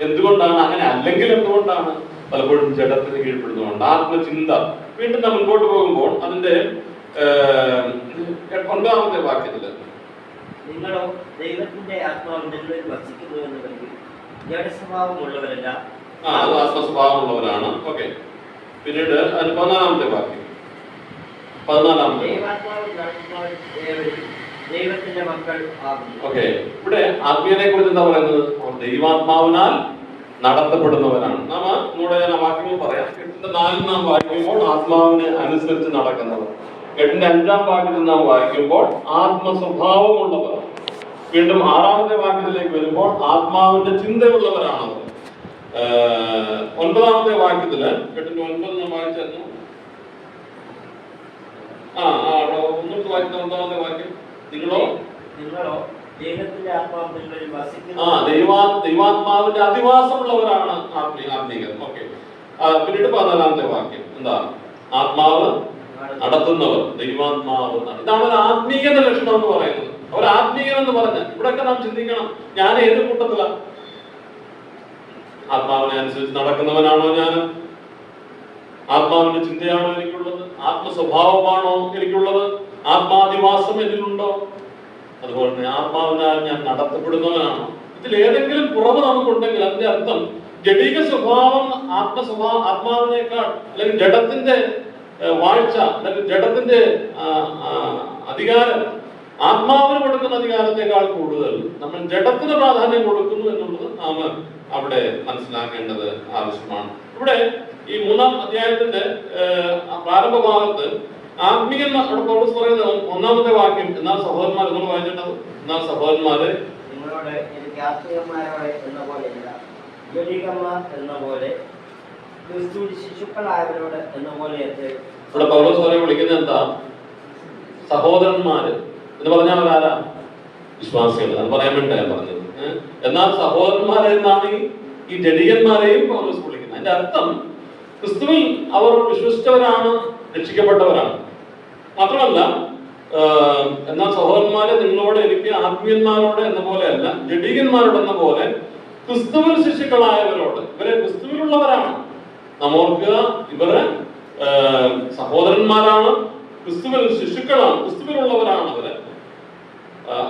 എന്തുകൊണ്ടാണ് അങ്ങനെ? അല്ലെങ്കിൽ എന്തുകൊണ്ടാണ്? പലപ്പോഴും ജഡത്തിന് കീഴ്പ്പെടുന്നതുകൊണ്ട്. ആത്മചിന്ത. വീണ്ടും നാം മുൻപോട്ട് പോകുമ്പോൾ അതിന്റെ 9-ാമത്തെ വാക്യത്തില് നിങ്ങളോ ദൈവത്തിന്റെ ആത്മാവ് നിങ്ങളിൽ വസിക്കുന്നു എന്ന് കരുതി ജഡസ്വഭാവമുള്ളവരല്ല. അത് ആത്മസ്വഭാവമുള്ളവരാണ്. ഓക്കെ. പിന്നീട് അതിന് 14-ാമത്തെ വാക്യം. 14-ാമത്തെ ദൈവത്തിന്റെ മക്കൾ ആകുന്നു. ഓക്കെ. ഇവിടെ ആത്മീയനെ കുറിച്ച് എന്താ പറയുന്നത്? ദൈവാത്മാവിനാൽ നടത്തപ്പെടുന്നവരാണ്. നാം ഞാൻ ആ വാക്യങ്ങൾ പറയാം. 8:4 നാം വായിക്കുമ്പോൾ ആത്മാവിനെ അനുസരിച്ച് നടക്കുന്നവർ. 8-5 വാക്യത്തിൽ നാം വായിക്കുമ്പോൾ ആത്മസ്വഭാവമുള്ളവർ. വീണ്ടും 6-ാമത്തെ വാക്യത്തിലേക്ക് വരുമ്പോൾ ആത്മാവിന്റെ ചിന്തയുള്ളവരാണവർ. 9-ാമത്തെ വാക്യത്തില് 8:9 നാം വായിച്ചു. ഒന്നും ഒന്നാമത്തെ വാക്യം നിങ്ങളോ ദൈവത്തിന്റെ ആത്മാവ് നിങ്ങളിൽ വസിക്കുന്നു. ദൈവാത്മാവിന്റെ അധിവാസമുള്ളവരാണ് ആത്മീകർ. ഓക്കെ, പിന്നീട് 14-ാമത്തെ വാക്യം എന്താ? ആത്മാവ് നടത്തുന്നവർ, ദൈവാത്മാവ്. ഇതാണ് ഒരു ആത്മീയന്റെ ലക്ഷണം എന്ന് പറയുന്നത്. അവർ ആത്മീയൻ എന്ന് പറഞ്ഞാൽ ഇവിടെയൊക്കെ നാം ചിന്തിക്കണം, ഞാൻ ഏത് കൂട്ടത്തിലാണ്? ആത്മാവിനെ അനുസരിച്ച് നടക്കുന്നവനാണോ ഞാൻ? ആത്മാവിന്റെ ചിന്തയാണോ എനിക്കുള്ളത്? ആത്മസ്വഭാവമാണോ എനിക്കുള്ളത്? ആത്മാധിവാസം എന്നിലുണ്ടോ? അതുപോലെ തന്നെ ആത്മാവിനാൽ ഞാൻ നടത്തപ്പെടുന്നവനാണോ? ഇതിൽ ഏതെങ്കിലും കുറവ് നമുക്കുണ്ടെങ്കിൽ അതിന്റെ അർത്ഥം ജഡിക സ്വഭാവം ആത്മാവിനേക്കാൾ, അല്ലെങ്കിൽ ജഡത്തിന്റെ വാഴ്ച, അല്ലെങ്കിൽ ജഡത്തിന്റെ അധികാരം ആത്മാവിന് കൊടുക്കുന്ന അധികാരത്തെക്കാൾ കൂടുതൽ നമ്മൾ ജഡത്തിന് പ്രാധാന്യം കൊടുക്കുന്നു എന്നുള്ളത് നാം അവിടെ മനസ്സിലാക്കേണ്ടത് ആവശ്യമാണ്. ഇവിടെ ഈ 3-ാം അധ്യായത്തിന്റെ പ്രാരംഭ ഭാഗത്ത് ആത്മീയന്മാർ പൗലോസ് പറയുന്നത് 1-ാമത്തെ വാക്യം, എന്നാൽ സഹോദരന്മാർ നിങ്ങൾ വായിച്ചിട്ടുണ്ടാവും. എന്നാൽ സഹോദരന്മാരെ നിങ്ങളോട് എനിക്ക് ആത്മീയന്മാരോട് എന്ന പോലെയല്ല, ജഡികന്മാർ എന്ന പോലെ, ക്രിസ്തു ശിശുക്കളായവരോട് എന്ന പോലെ. ഇവിടെ പൗലോസ് അവരെ വിളിക്കുന്നത് എന്താ? സഹോദരന്മാര് എന്ന് പറഞ്ഞാൽ അവരാരാ? വിശ്വാസികൾ. അത് പറയാൻ വേണ്ടിയാണ് പറഞ്ഞത്. എന്നാൽ സഹോദരന്മാരെ എന്നാണ് ഈ ജഡികന്മാരെയും പൗലോസ് വിളിക്കുന്നത്. അതിന്റെ അർത്ഥം ക്രിസ്തുവിൽ അവർ വിശ്വസിച്ചവരാണ്, രക്ഷിക്കപ്പെട്ടവരാണ്. മാത്രമല്ല, എന്നാൽ സഹോദരന്മാരെ നിങ്ങളോട് എനിക്ക് ആത്മീയന്മാരോട് എന്ന പോലെ അല്ല, ജഡീകന്മാരോട് എന്ന പോലെ ക്രിസ്തുവിൽ ശിശുക്കളായവരോട്. ഇവരെ ക്രിസ്തുവിലുള്ളവരാണ്. നമ്മോർക്ക് ഇവര് സഹോദരന്മാരാണ്, ക്രിസ്തുവിൽ ശിശുക്കളാണ്, ക്രിസ്തുവിലുള്ളവരാണ് അവര്.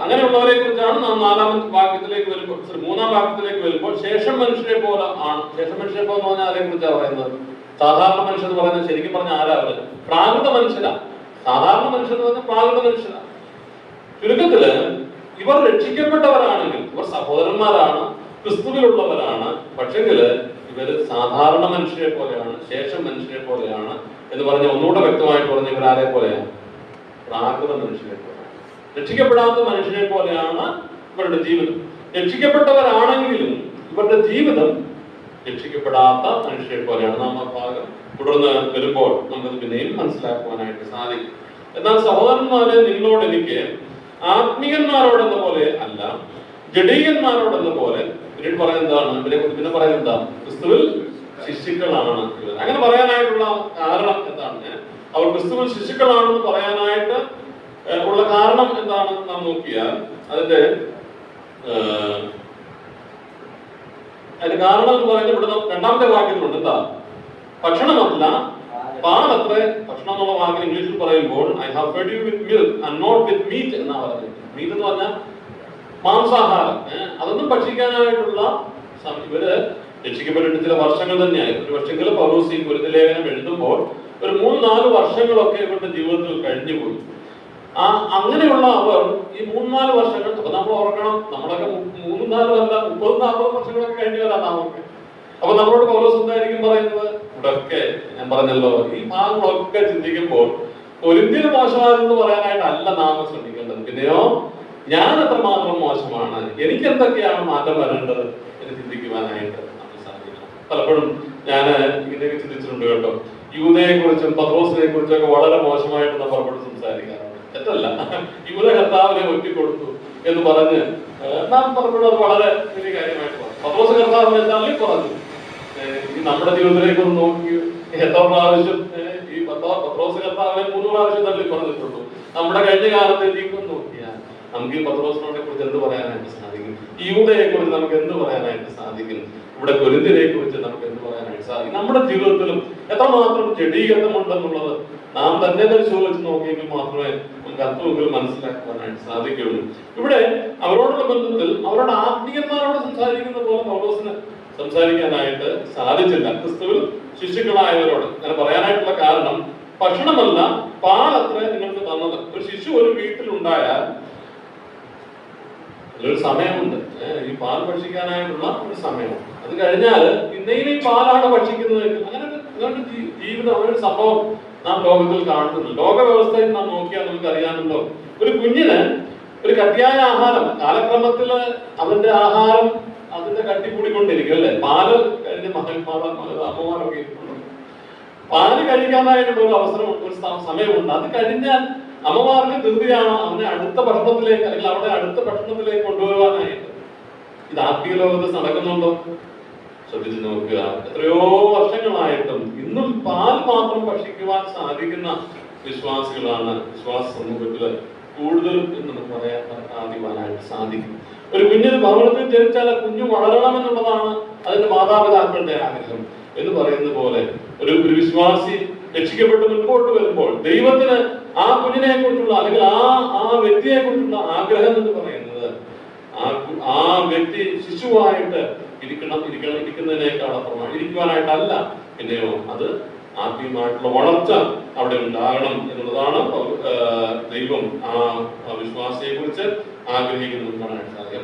അങ്ങനെയുള്ളവരെ കുറിച്ചാണ് നാം 3-ാം വാക്യത്തിലേക്ക് വരുമ്പോൾ ശേഷം മനുഷ്യരെ പോലെ ആണ്. ശേഷം മനുഷ്യരെ പോലെ എന്ന് പറഞ്ഞാൽ ആരെ കുറിച്ചാണ് പറയുന്നത്? സാധാരണ മനുഷ്യൻ എന്ന് പറയുന്നത് ശരിക്കും പറഞ്ഞ ആരാ? അവര് പ്രാകൃത മനുഷ്യരാ. സാധാരണ മനുഷ്യൻ എന്ന് പറഞ്ഞാൽ പ്രാകൃത മനുഷ്യരാ. ചുരുക്കത്തില് ഇവർ രക്ഷിക്കപ്പെട്ടവരാണെങ്കിൽ ഇവർ സഹോദരന്മാരാണ്, ക്രിസ്തുവിലുള്ളവരാണ്. പക്ഷെങ്കില് ഇവര് സാധാരണ മനുഷ്യരെ പോലെയാണ്, ശേഷം മനുഷ്യരെ പോലെയാണ് എന്ന് പറഞ്ഞ ഒന്നുകൂടെ വ്യക്തമായിട്ട് പറഞ്ഞ ഇവരാരെ പോലെയാണ്? പ്രാകൃത മനുഷ്യരെ പോലെയാണ്. രക്ഷിക്കപ്പെടാത്ത മനുഷ്യരെ പോലെയാണ് ഇവരുടെ ജീവിതം. രക്ഷിക്കപ്പെട്ടവരാണെങ്കിലും ഇവരുടെ ജീവിതം രക്ഷിക്കപ്പെടാത്ത മനുഷ്യരെ പോലെയാണ്. നാം ആ ഭാഗം തുടർന്ന് വരുമ്പോൾ നമുക്കത് പിന്നെയും മനസ്സിലാക്കുവാനായിട്ട് സാധിക്കും. എന്നാൽ സഹോദരന്മാരെ നിങ്ങളോട് എനിക്ക് ആത്മീയന്മാരോടെന്ന പോലെ അല്ല, ജഡീകന്മാരോടെന്ന പോലെ. പിന്നീട് പറയുന്നതാണ്, പിന്നെ പറയുന്നത് എന്താ? ക്രിസ്തുവിൽ ശിശുക്കളാണ് ഇവർ. അങ്ങനെ പറയാനായിട്ടുള്ള കാരണം എന്താണ്? അവർ ക്രിസ്തുവിൽ ശിശുക്കളാണെന്ന് പറയാനായിട്ട് ഉള്ള കാരണം എന്താണെന്ന് നാം നോക്കിയാൽ അതിന്റെ കാരണം എന്ന് പറയുന്നത് ഇവിടെ 2-ാമത്തെ വാക്യത്തിലുണ്ട്. എന്താ? ഭക്ഷണമല്ല പാലത്ര. ഭക്ഷണം എന്നുള്ള വാക്കിന് ഇംഗ്ലീഷിൽ പറയുമ്പോൾ I have fed you with milk and not with meat എന്നാ പറയുന്നത്. മീറ്റ് എന്ന് പറഞ്ഞാൽ മാംസാഹാരം. അതൊന്നും ഭക്ഷിക്കാനായിട്ടുള്ള ഇവര് രക്ഷിക്കപ്പെട്ടിട്ട് ചില വർഷങ്ങൾ തന്നെയായി. ഒരു പക്ഷെങ്കിലും പൗലോസ് ഈ കുരുന്ന ലേഖനം എഴുതുമ്പോൾ ഒരു 3-4 വർഷങ്ങളൊക്കെ ഇവരുടെ ജീവിതത്തിൽ കഴിഞ്ഞുപോയി. അങ്ങനെയുള്ള അവർ ഈ 3-4 വർഷങ്ങൾ, അപ്പൊ നമ്മൾ ഓർക്കണം, നമ്മളൊക്കെ 3-4 അല്ല 30-40 വർഷങ്ങളൊക്കെ കഴിഞ്ഞു വരാം നമുക്ക്. അപ്പൊ നമ്മളോട് പൗലോസ് എന്തായിരിക്കും പറയുന്നത്? ഇവിടെയൊക്കെ ഞാൻ പറഞ്ഞല്ലോ, ഈ ഭാഗങ്ങളൊക്കെ ചിന്തിക്കുമ്പോൾ കൊരിന്ത്യന് മോശമാണെന്ന് പറയാനായിട്ടല്ല നാം ശ്രമിക്കേണ്ടത്. പിന്നെയോ ഞാൻ എത്രമാത്രം മോശമാണ്, എനിക്ക് എന്തൊക്കെയാണ് മാറ്റം വരേണ്ടത് എന്ന് ചിന്തിക്കുവാനായിട്ട് നമുക്ക് സാധിക്കണം. പലപ്പോഴും ഞാൻ ഇങ്ങനെയൊക്കെ ചിന്തിച്ചിട്ടുണ്ട് കേട്ടോ. യൂദയെ കുറിച്ചും പത്രോസിനെ കുറിച്ചൊക്കെ വളരെ മോശമായിട്ട് നാം പലപ്പോഴും സംസാരിക്കാറുണ്ട്. തെറ്റല്ല, യൂദ കർത്താവിനെ ഒറ്റിക്കൊടുത്തു എന്ന് പറഞ്ഞ് നാം പലപ്പോഴും അത് വളരെ വലിയ കാര്യമായിട്ട് പറഞ്ഞു. പത്രോസ് കർത്താവിനെ തള്ളി പറഞ്ഞു. ഈ നമ്മുടെ ജീവിതത്തിലേക്ക് ഒന്ന് നോക്കി എത്ര പ്രാവശ്യം ഈ പത്രോസ് കർത്താവിനെ 3 പ്രാവശ്യം തള്ളി പറഞ്ഞിട്ടുള്ളൂ. നമ്മുടെ കഴിഞ്ഞ കാലത്തെ ജീവിതം നോക്കിയാൽ നമുക്ക് ഈ പത്രോസിനെ കുറിച്ച് എന്ത് പറയാനായിട്ട് സാധിക്കും? ഈ യൂദയെ കുറിച്ച് നമുക്ക് എന്ത് പറയാനായിട്ട് സാധിക്കും? ഇവിടെ കൊരിന്ത്യരെ കുറിച്ച് നമുക്ക് എന്ത് പറയാനായിട്ട് സാധിക്കും? നമ്മുടെ ജീവിതത്തിലും എത്രമാത്രം ജഡീകരണമുണ്ടെന്നുള്ളത് നാം തന്നെ പരിശോധിച്ച് നോക്കിയെങ്കിൽ മാത്രമേ നമുക്ക് അല്പമെങ്കിലും മനസ്സിലാക്കുവാനായിട്ട് സാധിക്കുകയുള്ളൂ. ഇവിടെ അവരോടുള്ള ബന്ധത്തിൽ അവരുടെ ആത്മീയന്മാരോട് സംസാരിക്കുന്ന പോലെ പൗലോസിന് സംസാരിക്കാനായിട്ട് സാധിച്ചില്ല. ക്രിസ്തുവിൽ ശിശുക്കളായവരോട് അങ്ങനെ പറയാനായിട്ടുള്ള കാരണം ഭക്ഷണമല്ല പാലത്ര നിങ്ങൾക്ക് തന്നത്. ഒരു ശിശു ഒരു വീട്ടിലുണ്ടായാൽ ഒരു സമയമുണ്ട്, ഈ പാൽ ഭക്ഷിക്കാനായിട്ടുള്ള ഒരു സമയമുണ്ട്. അത് കഴിഞ്ഞാൽ പിന്നെയും ഈ പാലാണ് ഭക്ഷിക്കുന്നത്. അങ്ങനെ ജീവിതം, അങ്ങനെ ഒരു സംഭവം നാം ലോകത്തിൽ കാണുന്നുണ്ട്. ലോക വ്യവസ്ഥയിൽ നാം നോക്കിയാൽ നമുക്ക് അറിയാമല്ലോ, ഒരു കുഞ്ഞിന് ഒരു കട്ടിയായ ആഹാരം കാലക്രമത്തിൽ അതിന്റെ ആഹാരം അതിന്റെ കട്ടിക്കൂടിക്കൊണ്ടിരിക്കും അല്ലെ. പാല് കഴിഞ്ഞ അമ്മമാരൊക്കെ പാല് കഴിക്കാനായിട്ടുള്ള ഒരു അവസരം, ഒരു സമയമുണ്ട്. അത് കഴിഞ്ഞാൽ അമ്മമാർക്ക് ധൃതിയാണ് അവനെ അടുത്ത പഠനത്തിലേക്ക് അല്ലെങ്കിൽ അവളെ അടുത്ത പഠനത്തിലേക്ക് കൊണ്ടുപോകാനായിട്ട്. ഇത് ആത്മീയ ലോകത്ത് നടക്കുന്നുണ്ടോ? ശ്രദ്ധിച്ചു നോക്കുക. എത്രയോ വർഷങ്ങളായിട്ടും ഇന്നും പാൽ മാത്രം ഭക്ഷിക്കുവാൻ സാധിക്കുന്ന വിശ്വാസികളാണ് വിശ്വാസ സമൂഹത്തില് കൂടുതലും എന്ന് നമുക്ക് അറിയുവാനായിട്ട് സാധിക്കും. ഒരു കുഞ്ഞിന് ഭവനത്തിൽ ജനിച്ചാൽ ആ കുഞ്ഞു വളരണമെന്നുള്ളതാണ് അതിന്റെ മാതാപിതാക്കളുടെ ആഗ്രഹം എന്ന് പറയുന്നത് പോലെ ഒരു വിശ്വാസി രക്ഷിക്കപ്പെട്ട് മുൻപോട്ട് വരുമ്പോൾ ദൈവത്തിന് ആ കുഞ്ഞിനെ കുറിച്ചുള്ള അല്ലെങ്കിൽ ആ വ്യക്തിയെ കുറിച്ചുള്ള ആഗ്രഹം എന്ന് പറയുന്നത് ആ വ്യക്തി ശിശുവായിട്ട് ഇരിക്കുന്നതിനേക്കാൾ അപ്പുറമാണ്, ഇരിക്കുവാനായിട്ടല്ല. പിന്നെയോ അത് ആത്മീയമായിട്ടുള്ള വളർച്ച അവിടെ ഉണ്ടാകണം എന്നുള്ളതാണ് ദൈവം ആ വിശ്വാസിയെ കുറിച്ച് ആഗ്രഹിക്കുന്നത് കാണാനായിട്ട് സാധിക്കും.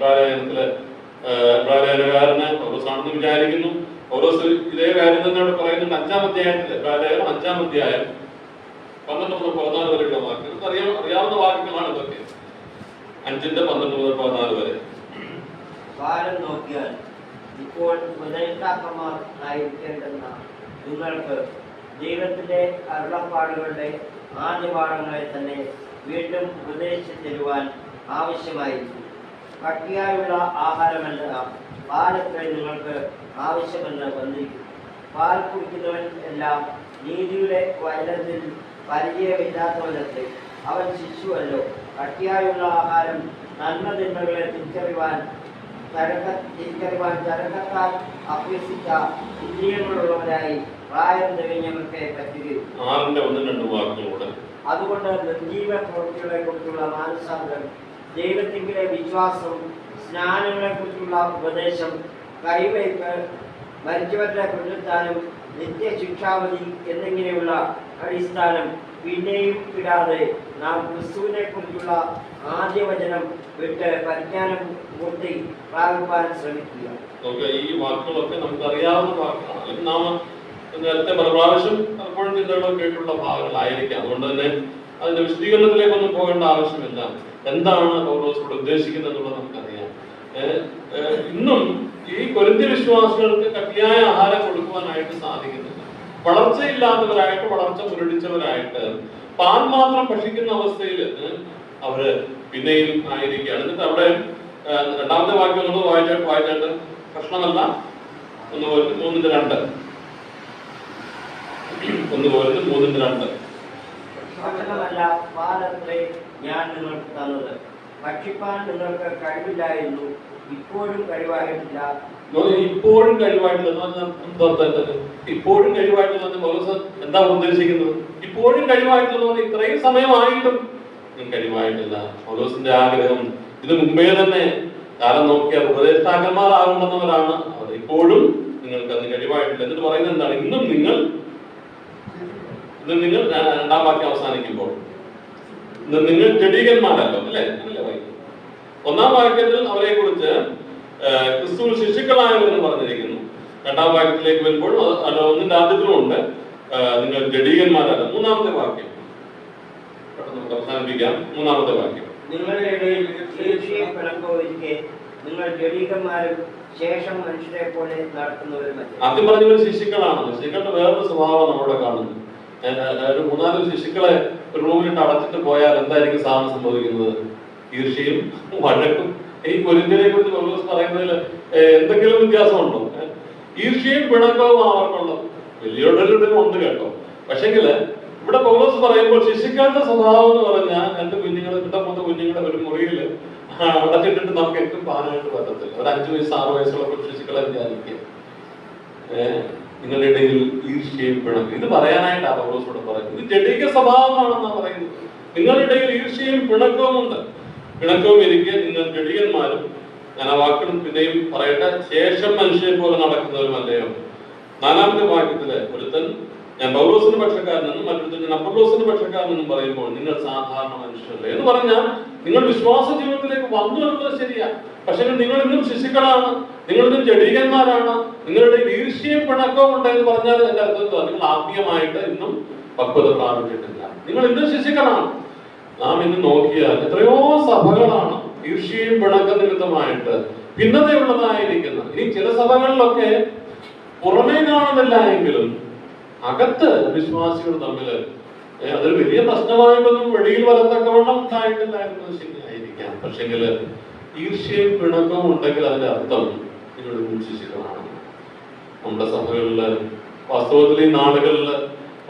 എബ്രായലേഖനകാരന് പൗലോസാണെന്ന് വിചാരിക്കുന്നു. പൗലോസ് ഇതേ കാര്യം തന്നെ അവിടെ പറയുന്നുണ്ട്. 5-ാം അധ്യായത്തിൽ, എബ്രായലേഖനം 5-ാം അധ്യായം 12-14 വരെയുള്ള വാക്കുകൾ അറിയാവുന്ന വാക്കുകളാണ് ഇതൊക്കെ. 5-12 വരെ. കാലം നോക്കിയാൽ ഇപ്പോൾ ഉപദേഷ്ടാക്കന്മാർ ആയിരിക്കേണ്ടെന്ന നിങ്ങൾക്ക് ദൈവത്തിന്റെ അരുളപ്പാടുകളുടെ ആദ്യപാഠങ്ങളെ തന്നെ വീണ്ടും ഉപദേശിച്ചു തരുവാൻ ആവശ്യമായിരിക്കും. കട്ടിയായുള്ള ആഹാരമല്ല പാലൊക്കെ നിങ്ങൾക്ക് ആവശ്യമെന്ന് വന്നിരിക്കും. പാൽ കുടിക്കുന്നവൻ എല്ലാം നീതിയുടെ വയലത്തിൽ പരിചയമില്ലാത്തവനത്തെ, അവൻ ശിശുവല്ലോ. കട്ടിയായുള്ള ആഹാരം നന്മ തിന്മകളെ തിരിച്ചറിവാൻ ചരക്കത്താൽ അഭ്യസിച്ച ഇന്ദ്രിയങ്ങളുള്ളവരായി പ്രായം തികഞ്ഞവർക്ക് പറ്റുകയും. അതുകൊണ്ട് നിർജീവ പ്രവൃത്തികളെ കുറിച്ചുള്ള മാനസാന്തരം, ദൈവത്തിലെ വിശ്വാസം, സ്നാനങ്ങളെ കുറിച്ചുള്ള ഉപദേശം, കൈവയ്പ്, മരിച്ചവരുടെ പുനരുത്ഥാനം, നിത്യശിക്ഷാവധി എന്നിങ്ങനെയുള്ള അടിസ്ഥാനം പിന്നെയും ഇടാതെ നാം ക്രിസ്തുവിനെ കുറിച്ചുള്ള ആദ്യവചനം വിട്ട് പരിജ്ഞാനം പൂർത്തി പ്രാപിപ്പാൻ ശ്രമിക്കുക. ഈ വാക്കുകളൊക്കെ നമുക്ക് അറിയാവുന്ന വാക്കുകളാണ്, അല്ലെങ്കിൽ നാം നേരത്തെ പല പ്രാവശ്യം പലപ്പോഴും ചിന്തകളോ കേട്ടുള്ള ഭാഗങ്ങളായിരിക്കാം. അതുകൊണ്ട് തന്നെ അതിന്റെ വിശദീകരണത്തിലേക്കൊന്നും പോകേണ്ട ആവശ്യമില്ല. എന്താണ് പൗലോസ് ഇവിടെ ഉദ്ദേശിക്കുന്നത് എന്നുള്ളത് നമുക്കറിയാം. ഇന്നും ഈ കൊരിന്ത്യ വിശ്വാസികൾക്ക് കട്ടിയായ ആഹാരം കൊടുക്കുവാനായിട്ട് സാധിക്കുന്നില്ല. വളർച്ചയില്ലാത്തവരായിട്ട്, വളർച്ച മുരടിച്ചവരായിട്ട്, പാൽ മാത്രം ഭക്ഷിക്കുന്ന അവസ്ഥയിൽ അവര് പിന്നെയും ആയിരിക്കുകയാണ്. എന്നിട്ട് അവിടെ 2-ാമത്തെ വാക്യം ഒന്ന് വായിച്ചാട്ട് പ്രശ്നമല്ല. 1-3-2 ഭക്ഷണമല്ല പാലത്രേ ഞാൻ നിങ്ങൾക്ക് തന്നത്, ഭക്ഷിപ്പാൻ നിങ്ങൾക്ക് കഴിവില്ലായിരുന്നു, ഇപ്പോഴും കഴിവായിട്ടില്ല. ഇപ്പോഴും കഴിവായിട്ടില്ല. ഇപ്പോഴും കഴിവായിട്ടില്ല പൗലോസ് എന്താ ഉദ്ദേശിക്കുന്നത്? ഇപ്പോഴും കഴിവായിട്ടില്ല, ഇത്രയും സമയമായിട്ടും കഴിവായിട്ടില്ല. പൗലോസിന്റെ ആഗ്രഹം ഇത് മുമ്പേ തന്നെ കാലം നോക്കിയാൽ ഉപദേഷ്ടാക്കന്മാരാകുന്നവരാണ് അവർ. ഇപ്പോഴും നിങ്ങൾക്ക് അത് കഴിവായിട്ടില്ല. എന്നിട്ട് പറയുന്നത് എന്താണ്? ഇന്നും നിങ്ങൾ 2-ാം വാക്യം അവസാനിക്കുമ്പോൾ നിങ്ങൾ ജഡീകന്മാരല്ലോ, അല്ലെ? അല്ലേ വായിക്കും. 1-ാം വാക്യത്തിൽ അവരെ കുറിച്ച് ക്രിസ്തുവിൽ ശിശുക്കളായവരെന്ന് പറഞ്ഞിരിക്കുന്നു. 2-ാം വാക്യത്തിലേക്ക് വരുമ്പോൾ 1-ന്റെ ആദ്യത്തിലുമുണ്ട് നിങ്ങൾ ജഡീകന്മാരല്ല. 3-ാമത്തെ വാക്യം നമുക്ക് അവസാനിപ്പിക്കാം. 3-ാമത്തെ വാക്യം, നിങ്ങളുടെ ഇടയിൽ ഈർഷ്യയും പിണക്കവും ഇരിക്കെ നിങ്ങൾ ജഡീകന്മാരും ശേഷം മനുഷ്യരെ പോലെ നടത്തുന്നവരുമല്ല. ആദ്യം പറഞ്ഞവർ ശിശുക്കളാണ്. ശിശുക്കളുടെ വേറൊരു സ്വഭാവം നമ്മളിവിടെ കാണുന്നു. ഒരു 3-4 ശിശുക്കളെ ഒരു റൂമിലിട്ട് അടച്ചിട്ട് പോയാൽ എന്തായിരിക്കും സാധനം സംഭവിക്കുന്നത്? ഈർഷ്യയും വഴക്കും. ഈ കൊരിന്ത്യരെ കുറിച്ച് പൗലോസ് പറയുന്നതിൽ എന്തെങ്കിലും വ്യത്യാസമുണ്ടോ? ഈർഷ്യയും പിണക്കവും അവർക്കുള്ളത് വലിയൊരു ഉണ്ട് കേട്ടോ. പക്ഷെങ്കില് ഇവിടെ പൗലോസ് പറയുമ്പോൾ ശിശുക്കളുടെ സ്വഭാവം എന്ന് പറഞ്ഞാൽ 2 കുഞ്ഞുങ്ങളെ 2-3 കുഞ്ഞുങ്ങളെ ഒരു മുറിയിൽ അടച്ചിട്ടിട്ട് നമുക്ക് ഏറ്റവും പാനായിട്ട് പറ്റത്തില്ല. ഒരു 5 വയസ്സ് 6 വയസ്സുള്ള ശിശുക്കളെ വിചാരിക്കുക. നിങ്ങളുടെ ഇടയിൽ ഈർഷ്യയും പിണക്കും. ഇത് പറയാനായിട്ടാണ് പൗലോസ് ഇവിടെ പറയുന്നത്. ഇത് ജഡിക സ്വഭാവമാണെന്നാണ് പറയുന്നത്. നിങ്ങളുടെ ഇടയിൽ ഈർഷ്യയും പിണക്കവും ഉണ്ട്. പിണക്കവും ഇരിക്കെ നിങ്ങൾ ജഡികന്മാരും, ഞാൻ ആ വാക്കുകൾ പിന്നെയും പറയട്ടെ, ശേഷം മനുഷ്യരെ പോലെ നടക്കുന്നവരുമല്ലയോ. 4-ാമത്തെ വാക്യത്തില് ഒരുത്തൻ ഞാൻ പൗലോസിന്റെ പക്ഷക്കാരനെന്നും മറ്റൊരുത്തൻ ഞാൻ അപ്പൊല്ലോസിന്റെ പക്ഷക്കാരനെന്നും പറയുമ്പോൾ നിങ്ങൾ സാധാരണ മനുഷ്യരല്ലേ എന്ന് പറഞ്ഞാൽ നിങ്ങൾ വിശ്വാസ ജീവിതത്തിലേക്ക് വന്നു എന്നത് ശരിയാ. പക്ഷെ നിങ്ങൾ ഇന്നും ശിശുക്കളാണ്, നിങ്ങളിന്നും ജഡീകന്മാരാണ്, നിങ്ങളുടെ ഈർഷ്യയും പിണക്കവും ഉണ്ട് എന്ന് പറഞ്ഞാൽ എന്റെ അർത്ഥം നിങ്ങൾ ആത്മീയമായിട്ട് ഇന്നും പക്വത പ്രാപിച്ചിട്ടില്ല. നിങ്ങൾ ഇന്നും ശിശുക്കളാണ്. നാം ഇന്ന് നോക്കിയാൽ എത്രയോ സഭകളാണ് ഈർഷ്യയും പിണക്ക നിമിത്തമായിട്ട് ഭിന്നതയുള്ളതായിരിക്കുന്ന. ഇനി ചില സഭകളിലൊക്കെ പുറമേ കാണുന്നില്ല എങ്കിലും അകത്ത് വിശ്വാസികൾ തമ്മിൽ അതൊരു വലിയ പ്രശ്നമായിട്ടൊന്നും വെളിയിൽ വരത്തക്കവണ്ണം ഉണ്ടായിട്ടില്ലായിരുന്നത് ശരിയായിരിക്കാം. പക്ഷെങ്കില് ഈർഷ്യയും പിണക്കവും ഉണ്ടെങ്കിൽ അതിന്റെ അർത്ഥം നിങ്ങൾ ശിശുക്കളാണ്. നമ്മുടെ സഭകളില് വാസ്തവത്തിൽ ഈ നാടുകളില്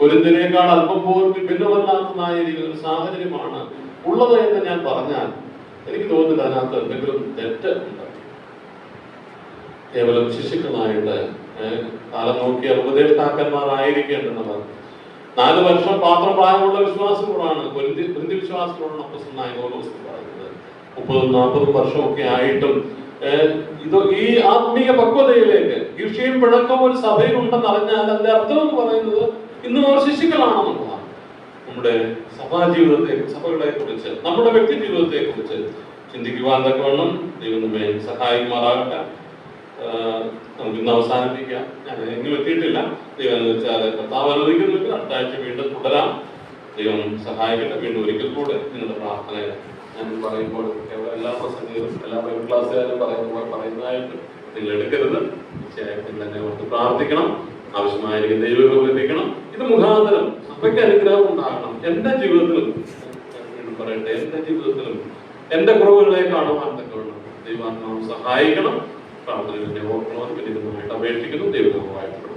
ഒരുതിനേക്കാൾ അല്പം പോലും ഭിന്നമല്ലാത്തതായിരിക്കുന്ന ഒരു സാഹചര്യമാണ് ഉള്ളത് എന്ന് ഞാൻ പറഞ്ഞാൽ എനിക്ക് തോന്നുന്നില്ല അതിനകത്ത് എന്തെങ്കിലും തെറ്റ് ഉണ്ട്. കേവലം ശിശുക്കളായിട്ട് കാലം നോക്കിയ ഉപദേഷ്ടാക്കന്മാരായിരിക്കേണ്ടവർ 4 വർഷം പാത്രം പ്രായമുള്ള വിശ്വാസികളാണ്, കൊരിന്തി വിശ്വാസികളാണ് അപ്പോസ്തലനായ പൗലോസ് പറയുന്നത്. 30-40 വർഷമൊക്കെ ആയിട്ടും ഈ ആത്മീയ പക്വതയിലേക്ക് ഈർഷ്യയും പിണക്കവും ഒരു സഭയിൽ ഉണ്ടെന്ന് അറിഞ്ഞാൽ അതിന്റെ അർത്ഥം എന്ന് പറയുന്നത് ഇന്നും അവർ ശിശുക്കളാണെന്നുള്ളതാണ്. നമ്മുടെ സഭകളെ കുറിച്ച്, നമ്മുടെ വ്യക്തി ജീവിതത്തെ കുറിച്ച് ചിന്തിക്കുവാൻ തക്കവണ്ണം ദൈവം നമ്മെ സഹായിക്കുമാറാകട്ടെ. നമുക്ക് ഇന്ന് അവസാനിപ്പിക്കാം. ഞാൻ എങ്ങും എത്തിയിട്ടില്ല. ദൈവം എന്ന് വെച്ചാൽ കർത്താവ് അനുവദിക്കുന്നില്ല, അടുത്ത ആഴ്ച വീണ്ടും തുടരാം. ദൈവം സഹായിക്കട്ടെ. വീണ്ടും ഒരിക്കൽ കൂടെ നിങ്ങളുടെ പ്രാർത്ഥന ഞാൻ പറയുമ്പോൾ എല്ലാ പ്രസംഗങ്ങളും എല്ലാ ബൈബിൾ ക്ലാസ്സുകാരും പറയുന്നതായിട്ട് നിങ്ങൾ എടുക്കരുത്. തീർച്ചയായിട്ടും തന്നെ ഓർത്ത് പ്രാർത്ഥിക്കണം. ആവശ്യമായിരിക്കും ദൈവം ലഭിക്കണം. ഇത് മുഖാന്തരം സഭയ്ക്ക് അനുഗ്രഹം ഉണ്ടാകണം. എന്റെ ജീവിതത്തിലും പറയട്ടെ, എന്റെ ജീവിതത്തിലും എന്റെ കുറവുകളെ കാണുവാൻ തക്കവണ്ണം ദൈവാത്മാവ് സഹായിക്കണം. പ്രാർത്ഥന ഓർക്കണമെന്ന് അപേക്ഷിക്കുന്നു. ദൈവം വാഴ്ത്തപ്പെടും.